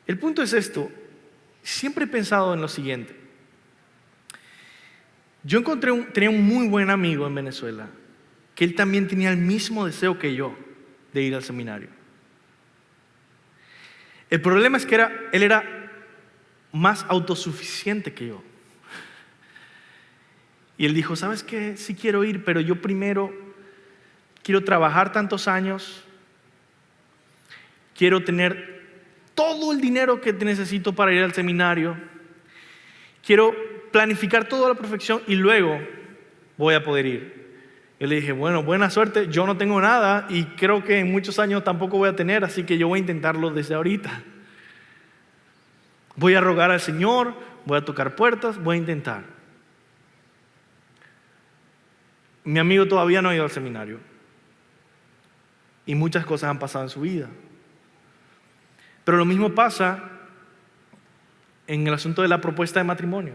S1: El punto es esto. Siempre he pensado en lo siguiente. Yo tenía un muy buen amigo en Venezuela, que él también tenía el mismo deseo que yo de ir al seminario. El problema es que él era más autosuficiente que yo. Y él dijo, ¿sabes qué? Sí quiero ir, pero yo primero quiero trabajar tantos años, quiero tener todo el dinero que necesito para ir al seminario, quiero planificar todo a la perfección y luego voy a poder ir. Yo le dije, bueno, buena suerte, yo no tengo nada y creo que en muchos años tampoco voy a tener, así que yo voy a intentarlo desde ahorita. Voy a rogar al Señor, voy a tocar puertas, voy a intentar. Mi amigo todavía no ha ido al seminario y muchas cosas han pasado en su vida. Pero lo mismo pasa en el asunto de la propuesta de matrimonio.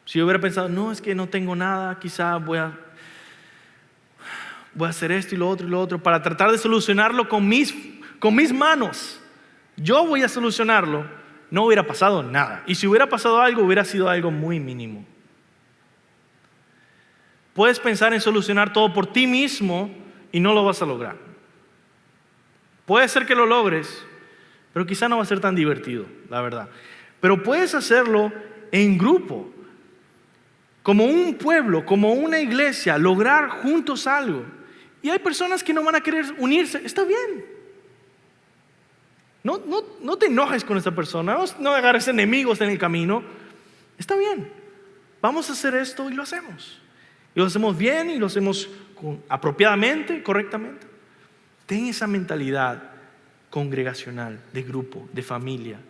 S1: Si yo hubiera pensado, no, es que no tengo nada, quizá voy a hacer esto y lo otro, para tratar de solucionarlo con mis manos. Yo voy a solucionarlo, no hubiera pasado nada. Y si hubiera pasado algo, hubiera sido algo muy mínimo. Puedes pensar en solucionar todo por ti mismo y no lo vas a lograr. Puede ser que lo logres, pero quizá no va a ser tan divertido, la verdad. Pero puedes hacerlo en grupo. como un pueblo, como una iglesia, lograr juntos algo. Y hay personas que no van a querer unirse. Está bien. No te enojes con esa persona. No agarres enemigos en el camino. Está bien. Vamos a hacer esto y lo hacemos. Y lo hacemos bien y lo hacemos apropiadamente, correctamente. Ten esa mentalidad congregacional, de grupo, de familia.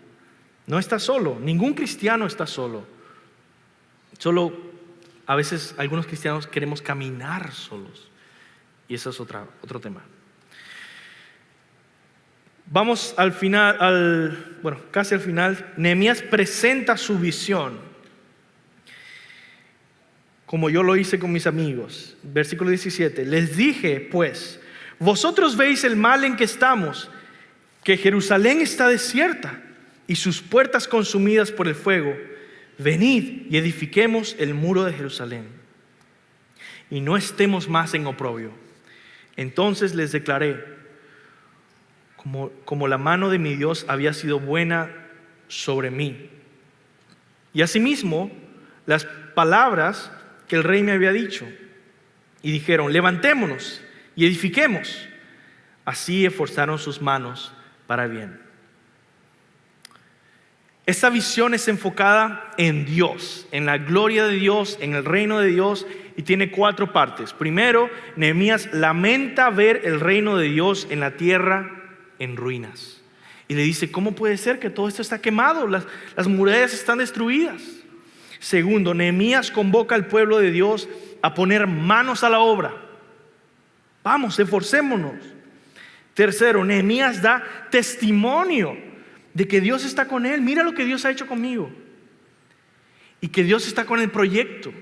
S1: No estás solo. Ningún cristiano está solo. Solo a veces algunos cristianos queremos caminar solos. Y eso es otro tema. Vamos al final, casi al final. Nehemías presenta su visión, como yo lo hice con mis amigos. Versículo 17. Les dije, pues, vosotros veis el mal en que estamos, que Jerusalén está desierta y sus puertas consumidas por el fuego. Venid y edifiquemos el muro de Jerusalén, y no estemos más en oprobio. Entonces les declaré, como la mano de mi Dios había sido buena sobre mí, y asimismo las palabras que el rey me había dicho. Y dijeron, levantémonos y edifiquemos. Así esforzaron sus manos para bien. Esta visión es enfocada en Dios, en la gloria de Dios, en el reino de Dios, y tiene 4 partes. Primero, Nehemías lamenta ver el reino de Dios en la tierra en ruinas. Y le dice, ¿cómo puede ser que todo esto está quemado? Las murallas están destruidas. Segundo, Nehemías convoca al pueblo de Dios a poner manos a la obra. Vamos, esforcémonos. Tercero, Nehemías da testimonio de que Dios está con él. Mira lo que Dios ha hecho conmigo. Y que Dios está con el proyecto.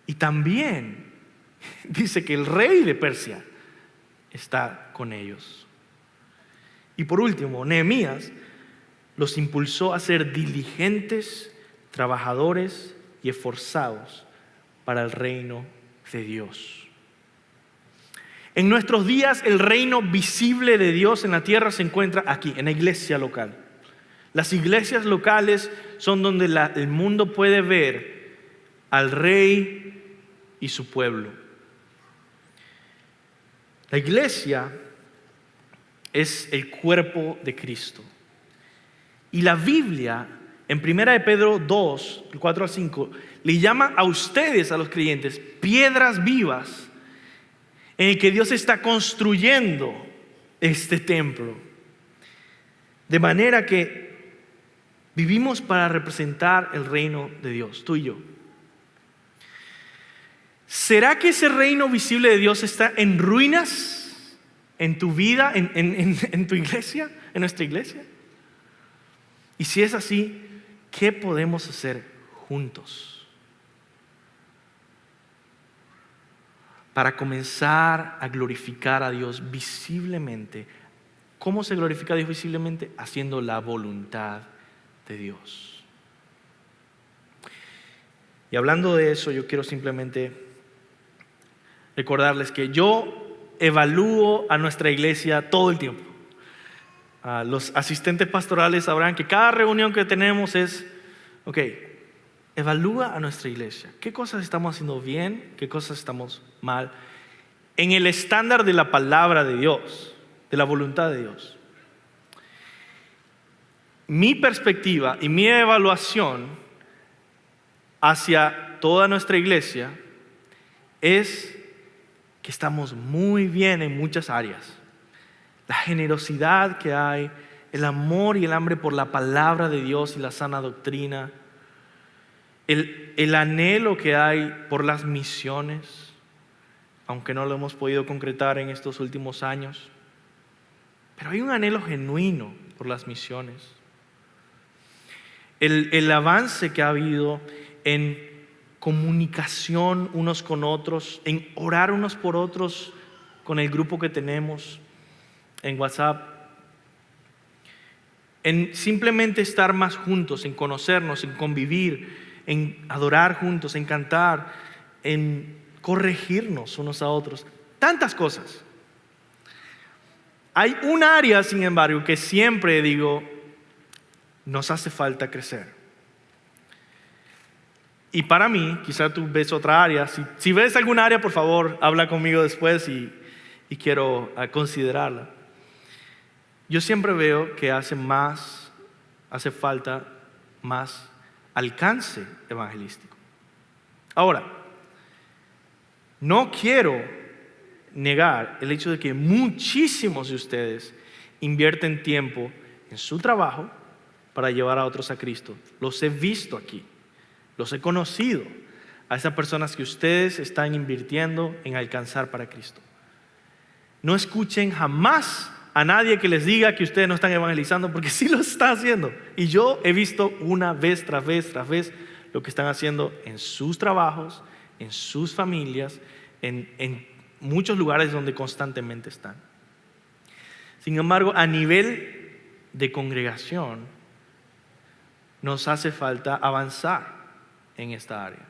S1: Y también dice que el rey de Persia está con ellos. Y por último, Nehemías los impulsó a ser diligentes, trabajadores y esforzados para el reino de Dios. En nuestros días, el reino visible de Dios en la tierra se encuentra aquí, en la iglesia local. Las iglesias locales son donde el mundo puede ver al rey y su pueblo. La iglesia es el cuerpo de Cristo. Y la Biblia, en 1 Pedro 2, 4 al 5, le llama a ustedes, a los creyentes, piedras vivas en el que Dios está construyendo este templo. De manera que vivimos para representar el reino de Dios, tú y yo. ¿Será que ese reino visible de Dios está en ruinas en tu vida, en tu iglesia, en nuestra iglesia? Y si es así, ¿qué podemos hacer juntos para comenzar a glorificar a Dios visiblemente? ¿Cómo se glorifica a Dios visiblemente? Haciendo la voluntad de Dios. Y hablando de eso, yo quiero simplemente recordarles que yo evalúo a nuestra iglesia todo el tiempo. Los asistentes pastorales sabrán que cada reunión que tenemos es, evalúa a nuestra iglesia. ¿Qué cosas estamos haciendo bien? ¿Qué cosas estamos mal? En el estándar de la palabra de Dios, de la voluntad de Dios. Mi perspectiva y mi evaluación hacia toda nuestra iglesia es que estamos muy bien en muchas áreas. La generosidad que hay, el amor y el hambre por la palabra de Dios y la sana doctrina, el anhelo que hay por las misiones, aunque no lo hemos podido concretar en estos últimos años, pero hay un anhelo genuino por las misiones. El avance que ha habido en comunicación unos con otros, en orar unos por otros con el grupo que tenemos en WhatsApp, en simplemente estar más juntos, en conocernos, en convivir, en adorar juntos, en cantar, en corregirnos unos a otros, tantas cosas. Hay un área, sin embargo, que siempre digo, nos hace falta crecer. Y para mí, quizás tú ves otra área. Si ves alguna área, por favor, habla conmigo después y quiero considerarla. Yo siempre veo que hace falta más alcance evangelístico. Ahora, no quiero negar el hecho de que muchísimos de ustedes invierten tiempo en su trabajo para llevar a otros a Cristo. Los he visto aquí, los he conocido, a esas personas que ustedes están invirtiendo en alcanzar para Cristo. No escuchen jamás a nadie que les diga que ustedes no están evangelizando, porque sí lo están haciendo. Y yo he visto una vez tras vez lo que están haciendo en sus trabajos, en sus familias, en muchos lugares donde constantemente están. Sin embargo, a nivel de congregación, nos hace falta avanzar en esta área.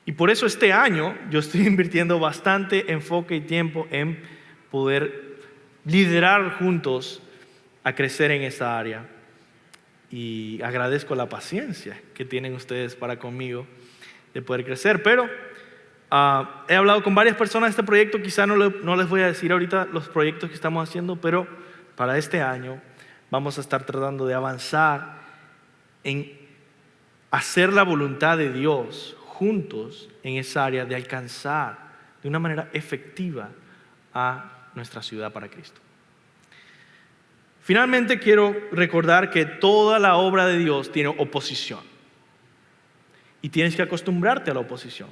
S1: Y por eso este año yo estoy invirtiendo bastante enfoque y tiempo en poder liderar juntos a crecer en esta área. Y agradezco la paciencia que tienen ustedes para conmigo de poder crecer. Pero he hablado con varias personas de este proyecto. Quizá no les voy a decir ahorita los proyectos que estamos haciendo, pero para este año vamos a estar tratando de avanzar en hacer la voluntad de Dios juntos en esa área de alcanzar de una manera efectiva a nuestra ciudad para Cristo. Finalmente quiero recordar que toda la obra de Dios tiene oposición y tienes que acostumbrarte a la oposición.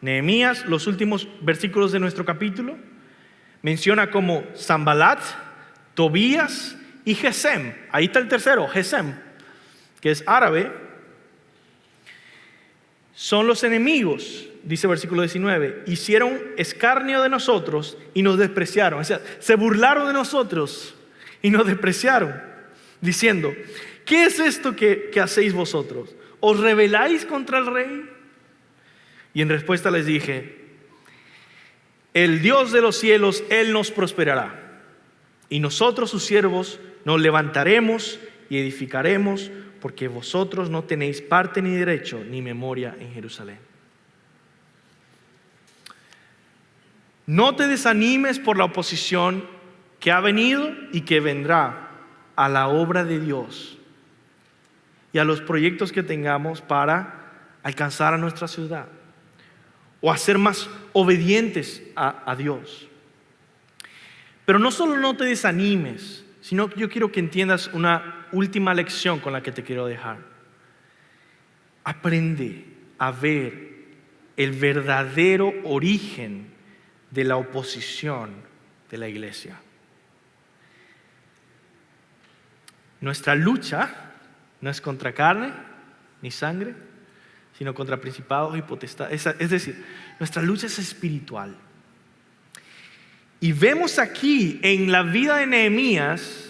S1: Nehemías, los últimos versículos de nuestro capítulo, menciona como Sanbalat, Tobías y Gesem. Ahí está el tercero, Gesem, que es árabe. Son los enemigos, dice versículo 19, hicieron escarnio de nosotros y nos despreciaron. O sea, se burlaron de nosotros y nos despreciaron, diciendo: ¿qué es esto que hacéis vosotros? ¿Os rebeláis contra el rey? Y en respuesta les dije: el Dios de los cielos, Él nos prosperará, y nosotros sus siervos nos levantaremos y edificaremos, porque vosotros no tenéis parte ni derecho ni memoria en Jerusalén. No te desanimes por la oposición que ha venido y que vendrá a la obra de Dios y a los proyectos que tengamos para alcanzar a nuestra ciudad o a ser más obedientes a Dios. Pero no solo no te desanimes, sino que yo quiero que entiendas una última lección con la que te quiero dejar. Aprende a ver el verdadero origen de la oposición de la iglesia. Nuestra lucha no es contra carne ni sangre, sino contra principados y potestades. Es decir, nuestra lucha es espiritual. Y vemos aquí en la vida de Nehemías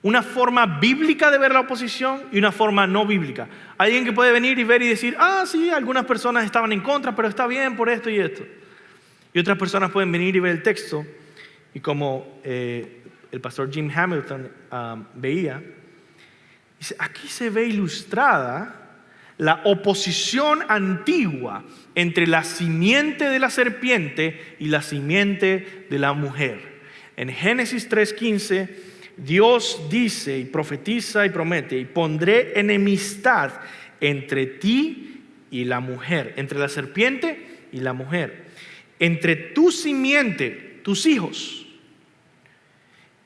S1: una forma bíblica de ver la oposición y una forma no bíblica. Hay alguien que puede venir y ver y decir: sí, algunas personas estaban en contra, pero está bien por esto y esto. Y otras personas pueden venir y ver el texto y como el pastor Jim Hamilton veía, dice: aquí se ve ilustrada la oposición antigua entre la simiente de la serpiente y la simiente de la mujer. En Génesis 3:15, Dios dice y profetiza y promete: y pondré enemistad entre ti y la mujer, entre la serpiente y la mujer, entre tu simiente, tus hijos,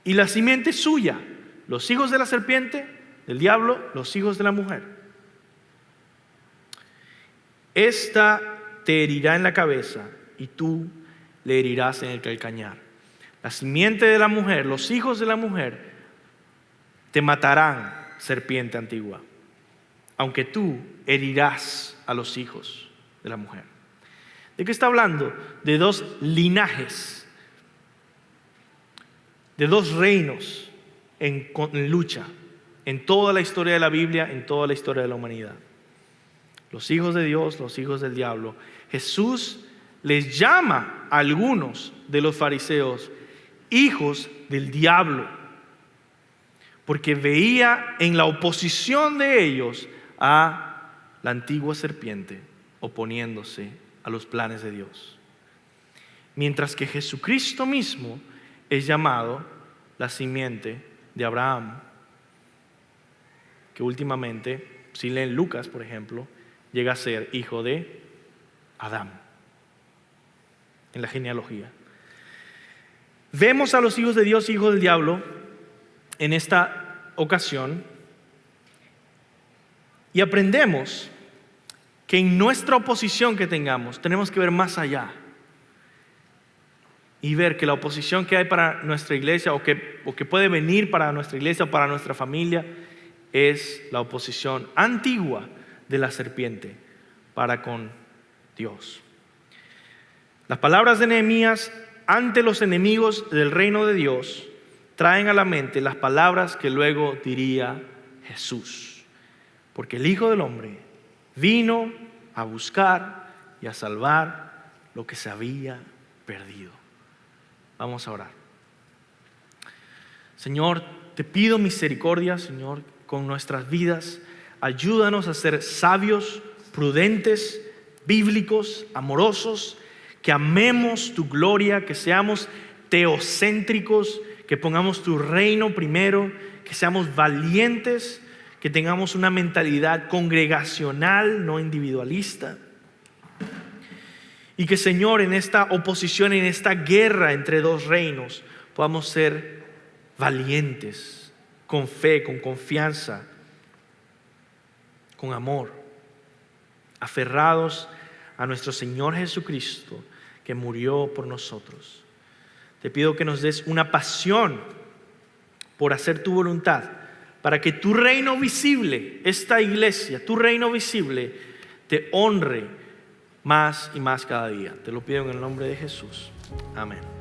S1: y la simiente suya, los hijos de la serpiente, del diablo, los hijos de la mujer. Esta te herirá en la cabeza y tú le herirás en el calcañar. La simiente de la mujer, los hijos de la mujer, te matarán, serpiente antigua, aunque tú herirás a los hijos de la mujer. ¿De qué está hablando? De dos linajes, de dos reinos en lucha, en toda la historia de la Biblia, en toda la historia de la humanidad. Los hijos de Dios, los hijos del diablo. Jesús les llama a algunos de los fariseos hijos del diablo, porque veía en la oposición de ellos a la antigua serpiente, oponiéndose a los planes de Dios. Mientras que Jesucristo mismo es llamado la simiente de Abraham, que últimamente, si leen Lucas, por ejemplo, llega a ser hijo de Adán en la genealogía. Vemos a los hijos de Dios y hijos del diablo en esta ocasión y aprendemos que en nuestra oposición que tengamos tenemos que ver más allá y ver que la oposición que hay para nuestra iglesia o que puede venir para nuestra iglesia o para nuestra familia es la oposición antigua de la serpiente para con Dios. Las palabras de Nehemías ante los enemigos del reino de Dios traen a la mente las palabras que luego diría Jesús. Porque el Hijo del Hombre vino a buscar y a salvar lo que se había perdido. Vamos a orar. Señor, te pido misericordia, Señor, con nuestras vidas. Ayúdanos a ser sabios, prudentes, bíblicos, amorosos, que amemos tu gloria, que seamos teocéntricos, que pongamos tu reino primero, que seamos valientes, que tengamos una mentalidad congregacional, no individualista. Y que, Señor, en esta oposición, en esta guerra entre dos reinos, podamos ser valientes, con fe, con confianza, con amor, aferrados a nuestro Señor Jesucristo, que murió por nosotros. Te pido que nos des una pasión por hacer tu voluntad, para que tu reino visible, esta iglesia, tu reino visible, te honre más y más cada día. Te lo pido en el nombre de Jesús. Amén.